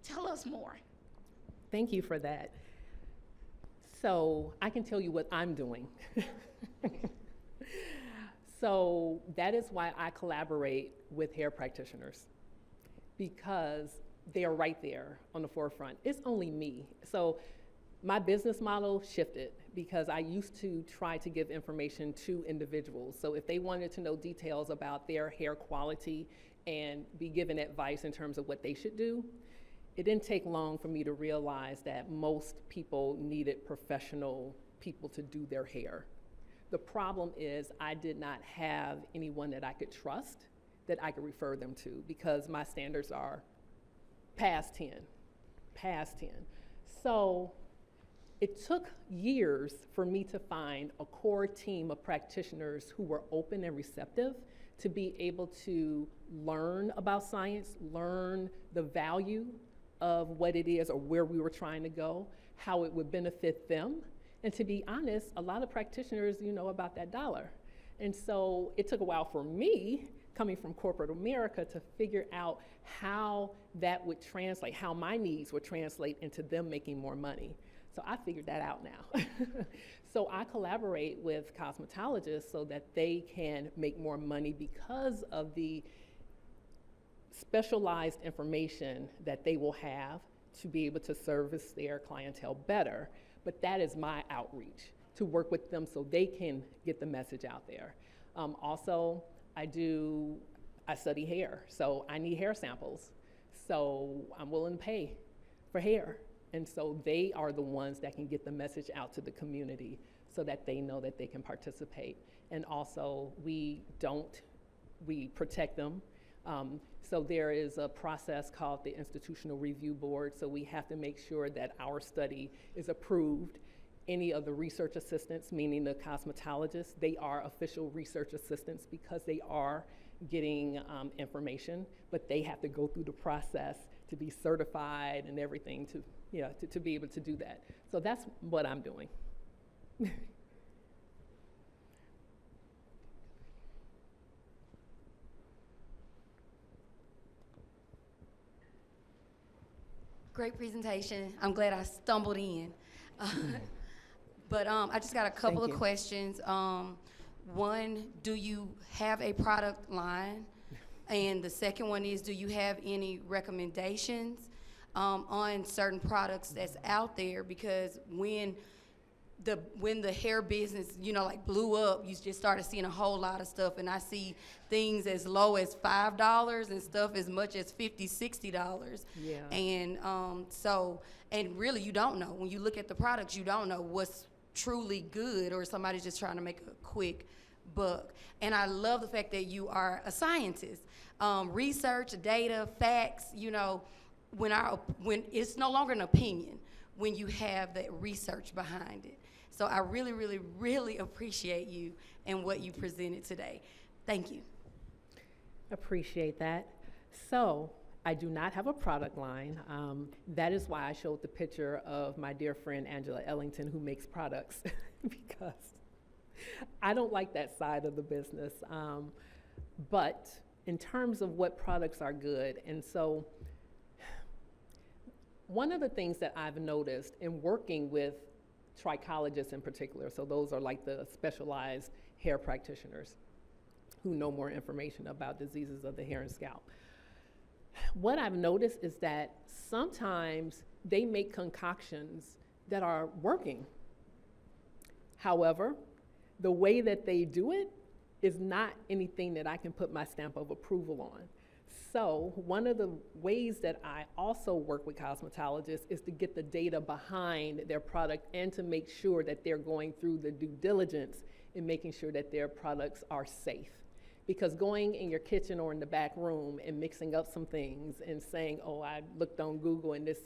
Tell us more. Thank you for that. So I can tell you what I'm doing. So that is why I collaborate with hair practitioners, because they are right there on the forefront. It's only me. So my business model shifted because I used to try to give information to individuals. So if they wanted to know details about their hair quality and be given advice in terms of what they should do, it didn't take long for me to realize that most people needed professional people to do their hair. The problem is I did not have anyone that I could trust, that I could refer them to, because my standards are past 10. So it took years for me to find a core team of practitioners who were open and receptive to be able to learn about science, learn the value of what it is or where we were trying to go, how it would benefit them. And to be honest, a lot of practitioners, about that dollar. And so it took a while for me, coming from corporate America, to figure out how that would translate, how my needs would translate into them making more money. So I figured that out now. So I collaborate with cosmetologists so that they can make more money because of the specialized information that they will have to be able to service their clientele better. But that is my outreach, to work with them so they can get the message out there. Also, I study hair, so I need hair samples. So I'm willing to pay for hair. And so they are the ones that can get the message out to the community so that they know that they can participate. And also, we protect them. So there is a process called the Institutional Review Board, so we have to make sure that our study is approved. Any of the research assistants, meaning the cosmetologists, they are official research assistants because they are getting information, but they have to go through the process to be certified and everything to be able to do that. So that's what I'm doing. Great presentation. I'm glad I stumbled in. But I just got a couple of questions. One, do you have a product line? And the second one is, do you have any recommendations on certain products that's out there? Because when the hair business, blew up, you just started seeing a whole lot of stuff, and I see things as low as $5 and stuff as much as $50, $60. Yeah. And and really you don't know. When you look at the products, you don't know what's truly good or somebody's just trying to make a quick buck. And I love the fact that you are a scientist. Research, data, facts, when it's no longer an opinion when you have that research behind it. So I really, really, really appreciate you and what you presented today. Thank you. Appreciate that. So I do not have a product line. That is why I showed the picture of my dear friend Angela Ellington, who makes products, because I don't like that side of the business. But in terms of what products are good, and so one of the things that I've noticed in working with trichologists in particular, so those are like the specialized hair practitioners who know more information about diseases of the hair and scalp. What I've noticed is that sometimes they make concoctions that are working. However, the way that they do it is not anything that I can put my stamp of approval on. So one of the ways that I also work with cosmetologists is to get the data behind their product and to make sure that they're going through the due diligence in making sure that their products are safe. Because going in your kitchen or in the back room and mixing up some things and saying, oh, I looked on Google and this,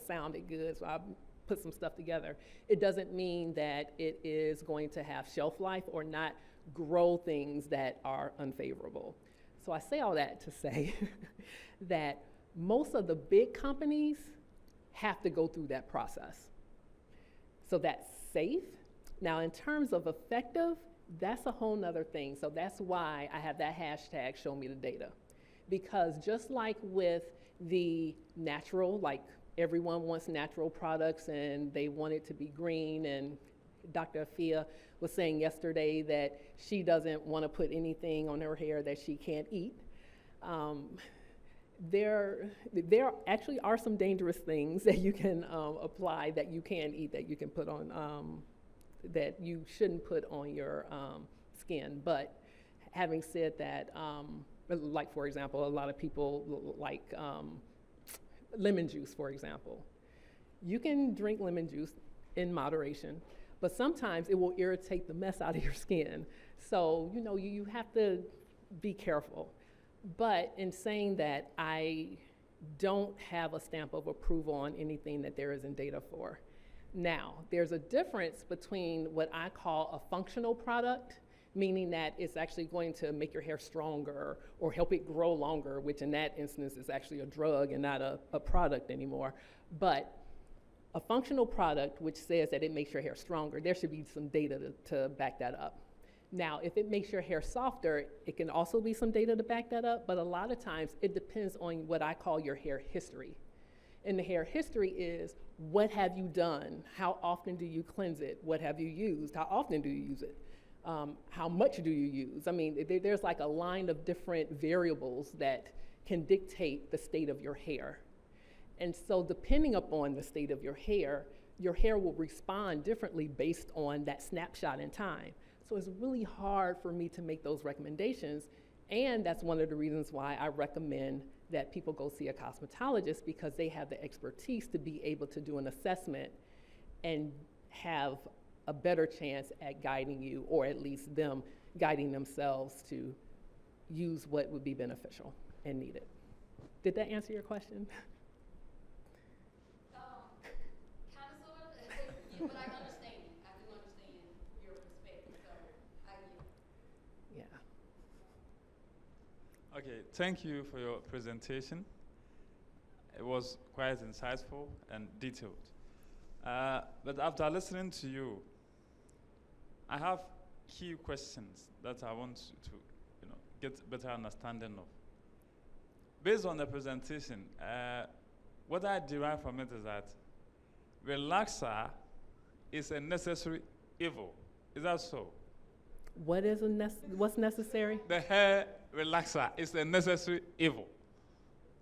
sounded good, so I put some stuff together, it doesn't mean that it is going to have shelf life or not grow things that are unfavorable. So I say all that to say that most of the big companies have to go through that process. So that's safe. Now, in terms of effective, that's a whole nother thing. So that's why I have that hashtag, show me the data. Because just like with the natural, like everyone wants natural products and they want it to be green. And Dr. Afia was saying yesterday that she doesn't want to put anything on her hair that she can't eat. There actually are some dangerous things that you can apply that you can eat, that you can put on, that you shouldn't put on your skin. But having said that, like for example, a lot of people like lemon juice, for example. You can drink lemon juice in moderation, but sometimes it will irritate the mess out of your skin. So, you know, you have to be careful. But in saying that, I don't have a stamp of approval on anything that there isn't data for. Now, there's a difference between what I call a functional product, meaning that it's actually going to make your hair stronger or help it grow longer, which in that instance is actually a drug and not a product anymore. But a functional product which says that it makes your hair stronger, there should be some data to back that up. Now, if it makes your hair softer, it can also be some data to back that up, but a lot of times it depends on what I call your hair history. And the hair history is, what have you done? How often do you cleanse it? What have you used? How often do you use it? How much do you use? I mean, there's like a line of different variables that can dictate the state of your hair. And so depending upon the state of your hair will respond differently based on that snapshot in time. So it's really hard for me to make those recommendations, and that's one of the reasons why I recommend that people go see a cosmetologist, because they have the expertise to be able to do an assessment and have a better chance at guiding you, or at least them guiding themselves to use what would be beneficial and needed. Did that answer your question? Kind of, sort of, yeah, but I understand. I do understand your perspective, so I get it. Yeah. Okay, thank you for your presentation. It was quite insightful and detailed. But after listening to you, I have key questions that I want to get better understanding of. Based on the presentation, what I derive from it is that relaxer is a necessary evil. Is that so? What's necessary? The hair relaxer is a necessary evil.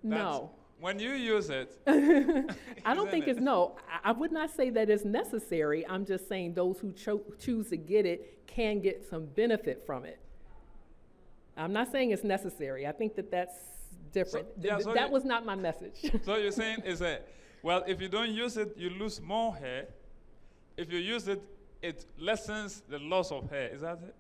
No. When you use it, I don't think it's no. I would not say that it's necessary. I'm just saying those who choose to get it can get some benefit from it. I'm not saying it's necessary. I think that that's different. So that was not my message. So you're saying is that, well, if you don't use it, you lose more hair. If you use it, it lessens the loss of hair. Is that it?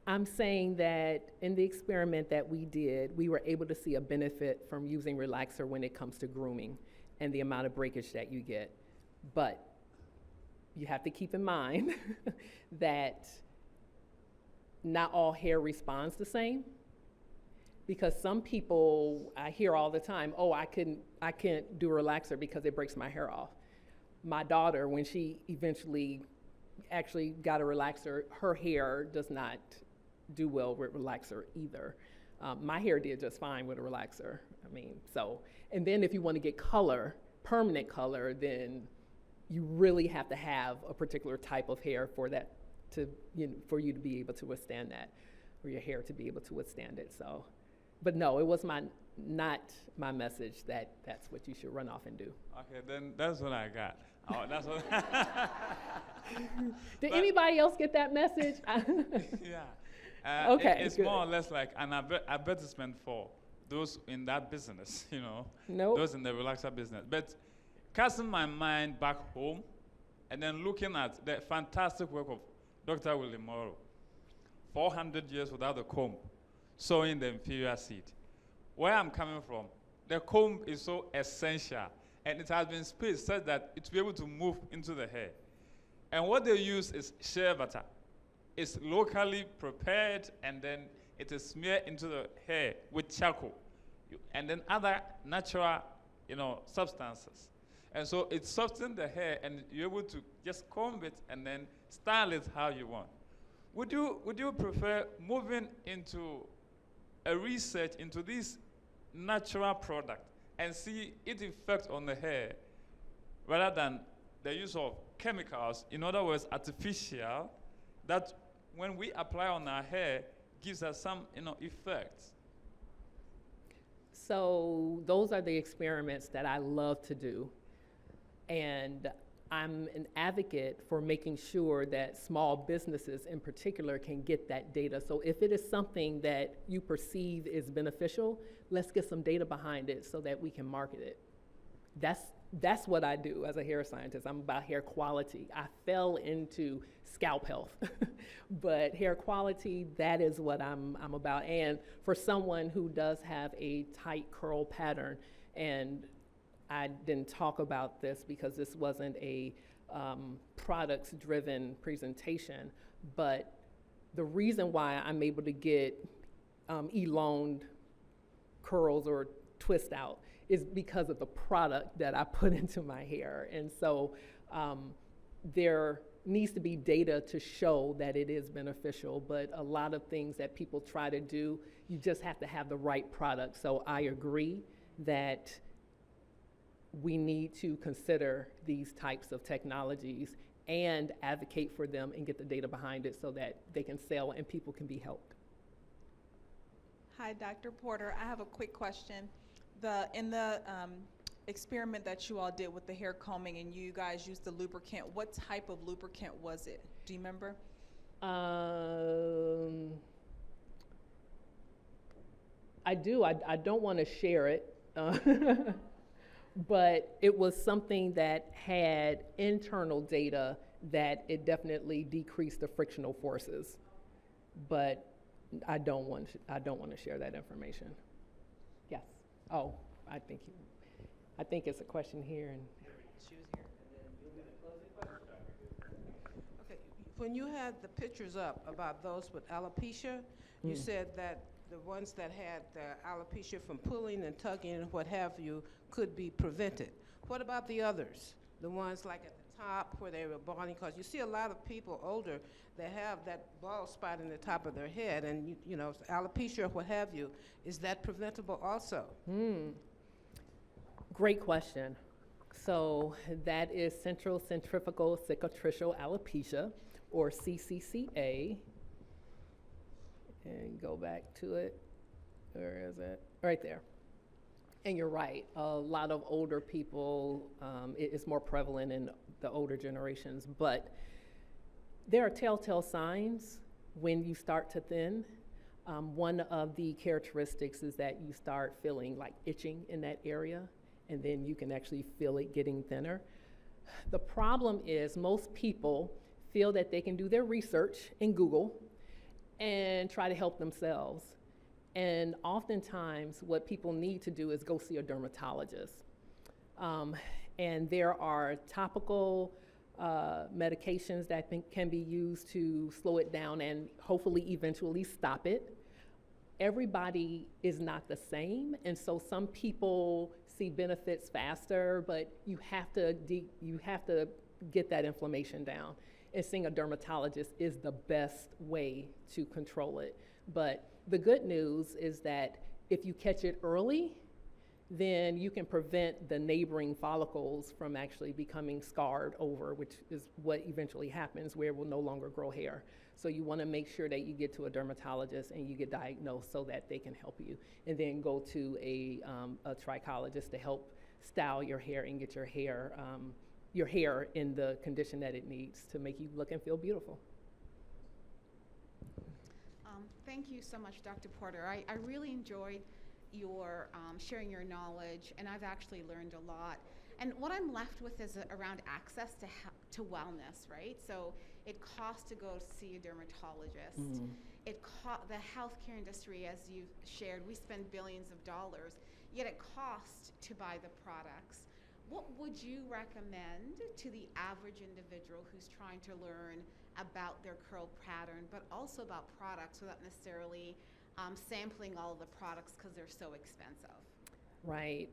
I'm saying that in the experiment that we did, we were able to see a benefit from using relaxer when it comes to grooming and the amount of breakage that you get. But you have to keep in mind that not all hair responds the same, because some people, I hear all the time, oh, I can't do a relaxer because it breaks my hair off. My daughter, when she eventually actually got a relaxer, her hair does not do well with relaxer either. My hair did just fine with a relaxer. I mean, so, and then if you want to get color, permanent color, then you really have to have a particular type of hair for that to, for you to be able to withstand that, or your hair to be able to withstand it. So, but no, it was not my message that that's what you should run off and do. Okay, then that's what I got. Oh, that's what. Did anybody else get that message? Yeah. Okay. It's good. more or less like an advertisement for those in that business, Nope. those in the relaxer business. But casting my mind back home and then looking at the fantastic work of Dr. William Morrow, 400 years without a comb, sowing the inferior seed. Where I'm coming from, the comb is so essential, and it has been spaced such that it will be able to move into the hair. And what they use is shea butter. It's locally prepared, and then it is smeared into the hair with charcoal, and then other natural, substances. And so it softens the hair, and you're able to just comb it and then style it how you want. Would you prefer moving into a research into this natural product and see its effect on the hair rather than the use of chemicals, in other words, artificial, that when we apply on our hair gives us some effects. So those are the experiments that I love to do. And I'm an advocate for making sure that small businesses in particular can get that data. So if it is something that you perceive is beneficial, let's get some data behind it so that we can market it. That's what I do as a hair scientist. I'm about hair quality. I fell into scalp health, but hair quality, that is what I'm about. And for someone who does have a tight curl pattern, and I didn't talk about this because this wasn't a products-driven presentation, but the reason why I'm able to get elonged curls or twist out is because of the product that I put into my hair. And so there needs to be data to show that it is beneficial, but a lot of things that people try to do, you just have to have the right product. So I agree that we need to consider these types of technologies and advocate for them and get the data behind it so that they can sell and people can be helped. Hi, Dr. Porter. I have a quick question. In the experiment that you all did with the hair combing and you guys used the lubricant, what type of lubricant was it? Do you remember? I do. I don't want to share it. But it was something that had internal data that it definitely decreased the frictional forces. But I don't want to share that information. Yes. Oh, I think it's a question here. And okay, when you had the pictures up about those with alopecia, you said that the ones that had the alopecia from pulling and tugging and what have you could be prevented. What about the others? The ones like at the top where they were balding? Because you see a lot of people older that have that bald spot in the top of their head, and you know, alopecia or what have you. Is that preventable also? Great question. So that is central centrifugal cicatricial alopecia, or CCCA. And go back to it. Where is it? Right there. And you're right. A lot of older people, it is more prevalent in the older generations. But there are telltale signs when you start to thin. One of the characteristics is that you start feeling like itching in that area, and then you can actually feel it getting thinner. The problem is most people feel that they can do their research in Google and try to help themselves. And oftentimes what people need to do is go see a dermatologist. And there are topical medications that can be used to slow it down and hopefully eventually stop it. Everybody is not the same, and so some people see benefits faster, but you have to get that inflammation down. And seeing a dermatologist is the best way to control it. But the good news is that if you catch it early, then you can prevent the neighboring follicles from actually becoming scarred over, which is what eventually happens, where it will no longer grow hair. So you want to make sure that you get to a dermatologist and you get diagnosed so that they can help you. And then go to a trichologist to help style your hair and get your hair in the condition that it needs to make you look and feel beautiful. Thank you so much, Dr. Porter. I really enjoyed your sharing your knowledge, and I've actually learned a lot. And what I'm left with is around access to wellness, right? So it costs to go see a dermatologist. The healthcare industry, as you've shared, we spend billions of dollars, yet it costs to buy the products. What would you recommend to the average individual who's trying to learn about their curl pattern, but also about products without necessarily sampling all of the products because they're so expensive? Right.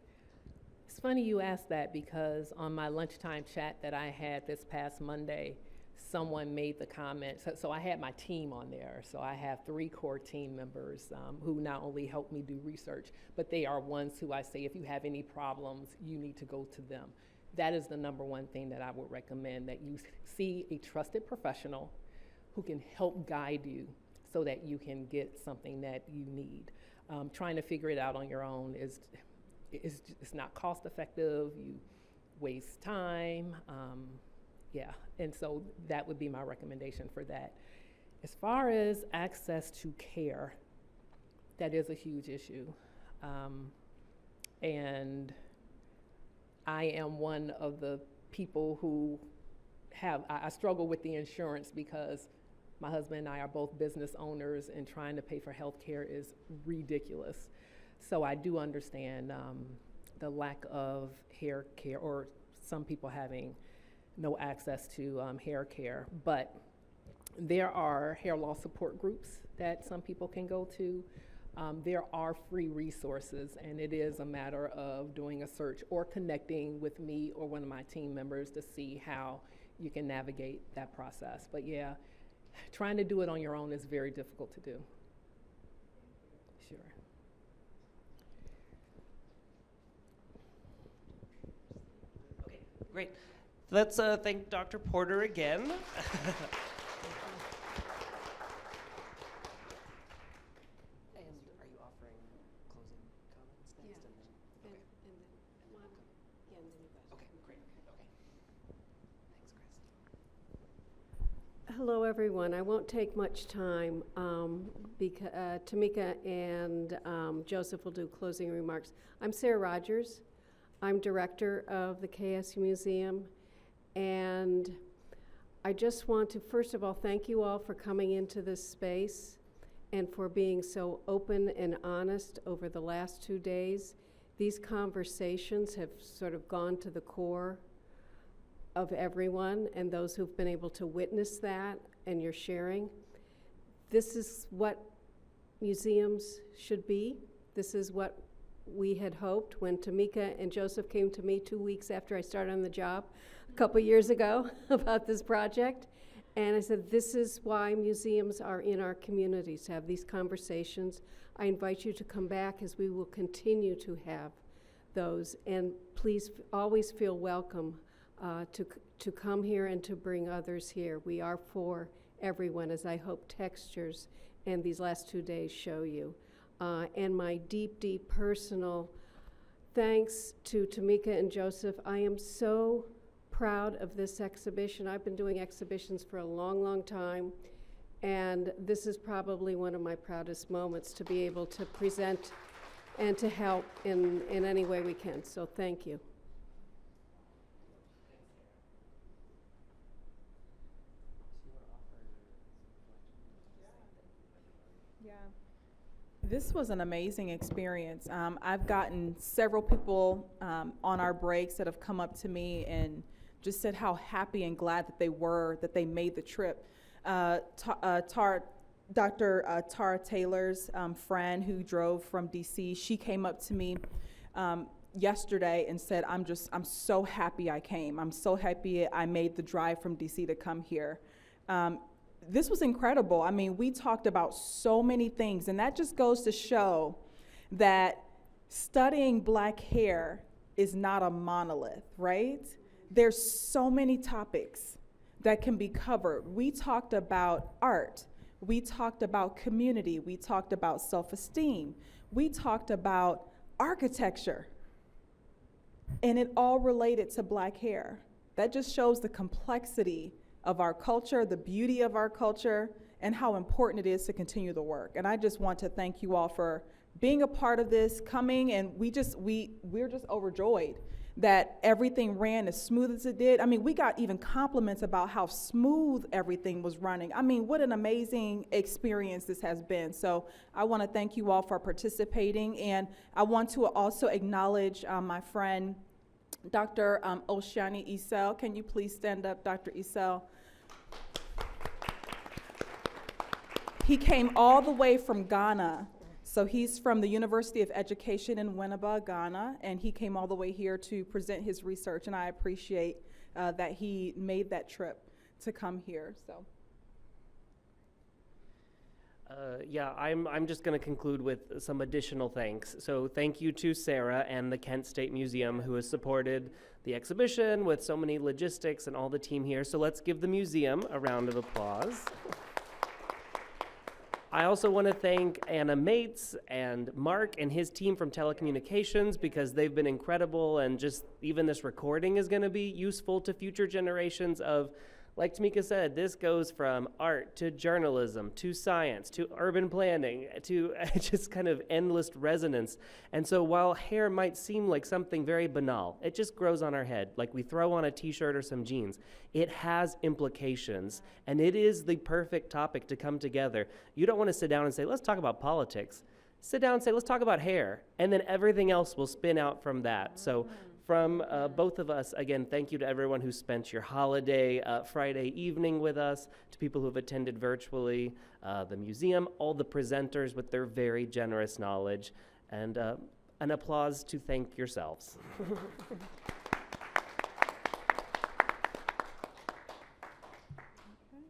It's funny you asked that because on my lunchtime chat that I had this past Monday, someone made the comment, so I had my team on there. So I have 3 core team members who not only help me do research, but they are ones who I say, if you have any problems, you need to go to them. That is the number one thing that I would recommend, that you see a trusted professional who can help guide you so that you can get something that you need. Trying to figure it out on your own is it's not cost effective. You waste time. Yeah, and so that would be my recommendation for that. As far as access to care, that is a huge issue. And I am one of the people who I struggle with the insurance, because my husband and I are both business owners, and trying to pay for health care is ridiculous. So I do understand the lack of hair care, or some people having no access to hair care. But there are hair loss support groups that some people can go to. There are free resources, and it is a matter of doing a search or connecting with me or one of my team members to see how you can navigate that process. But yeah, trying to do it on your own is very difficult to do. Sure. Okay, great. Let's thank Dr. Porter again. And are you offering closing comments next? Yeah. And then, And then Monica. Yeah, and then you guys. okay, great. Okay. Thanks, Chris. Hello, everyone. I won't take much time because Tamika and Joseph will do closing remarks. I'm Sarah Rogers. I'm director of the KSU Museum, and I just want to, first of all, thank you all for coming into this space and for being so open and honest over the last 2 days. These conversations have sort of gone to the core of everyone, and those who've been able to witness that and your sharing. This is what museums should be. This is what we had hoped when Tamika and Joseph came to me 2 weeks after I started on the job a couple years ago about this project. And I said, this is why museums are in our communities, to have these conversations. I invite you to come back, as we will continue to have those. And please always feel welcome to come here and to bring others here. We are for everyone, as I hope textures and these last 2 days show you. And my deep, deep personal thanks to Tamika and Joseph. I am so proud of this exhibition. I've been doing exhibitions for a long, long time, and this is probably one of my proudest moments, to be able to present and to help in any way we can. So thank you. Yeah. This was an amazing experience. I've gotten several people on our breaks that have come up to me and just said how happy and glad that they were that they made the trip. Dr. Tara Taylor's friend who drove from DC, she came up to me yesterday and said, I'm so happy I came. I'm so happy I made the drive from DC to come here. This was incredible. I mean, we talked about so many things, and that just goes to show that studying Black hair is not a monolith, right? There's so many topics that can be covered. We talked about art. We talked about community. We talked about self-esteem. We talked about architecture. And it all related to Black hair. That just shows the complexity of our culture, the beauty of our culture, and how important it is to continue the work. And I just want to thank you all for being a part of this, coming, and we're just overjoyed that everything ran as smooth as it did. I mean, we got even compliments about how smooth everything was running. I mean, what an amazing experience this has been. So I want to thank you all for participating, and I want to also acknowledge my friend, Dr. Oshani Isel. Can you please stand up, Dr. Isel? He came all the way from Ghana. So he's from the University of Education in Winneba, Ghana, and he came all the way here to present his research, and I appreciate that he made that trip to come here. So. Yeah, I'm just going to conclude with some additional thanks. So thank you to Sarah and the Kent State Museum who has supported the exhibition with so many logistics and all the team here. So let's give the museum a round of applause. I also want to thank Anna Mates and Mark and his team from telecommunications because they've been incredible, and just even this recording is going to be useful to future generations of, like Tamika said, this goes from art to journalism to science to urban planning to just kind of endless resonance. And so while hair might seem like something very banal, it just grows on our head, like we throw on a t-shirt or some jeans. It has implications, and it is the perfect topic to come together. You don't want to sit down and say, let's talk about politics. Sit down and say, let's talk about hair, and then everything else will spin out from that. So from both of us, again, thank you to everyone who spent your holiday Friday evening with us, to people who have attended virtually, the museum, all the presenters with their very generous knowledge, and an applause to thank yourselves.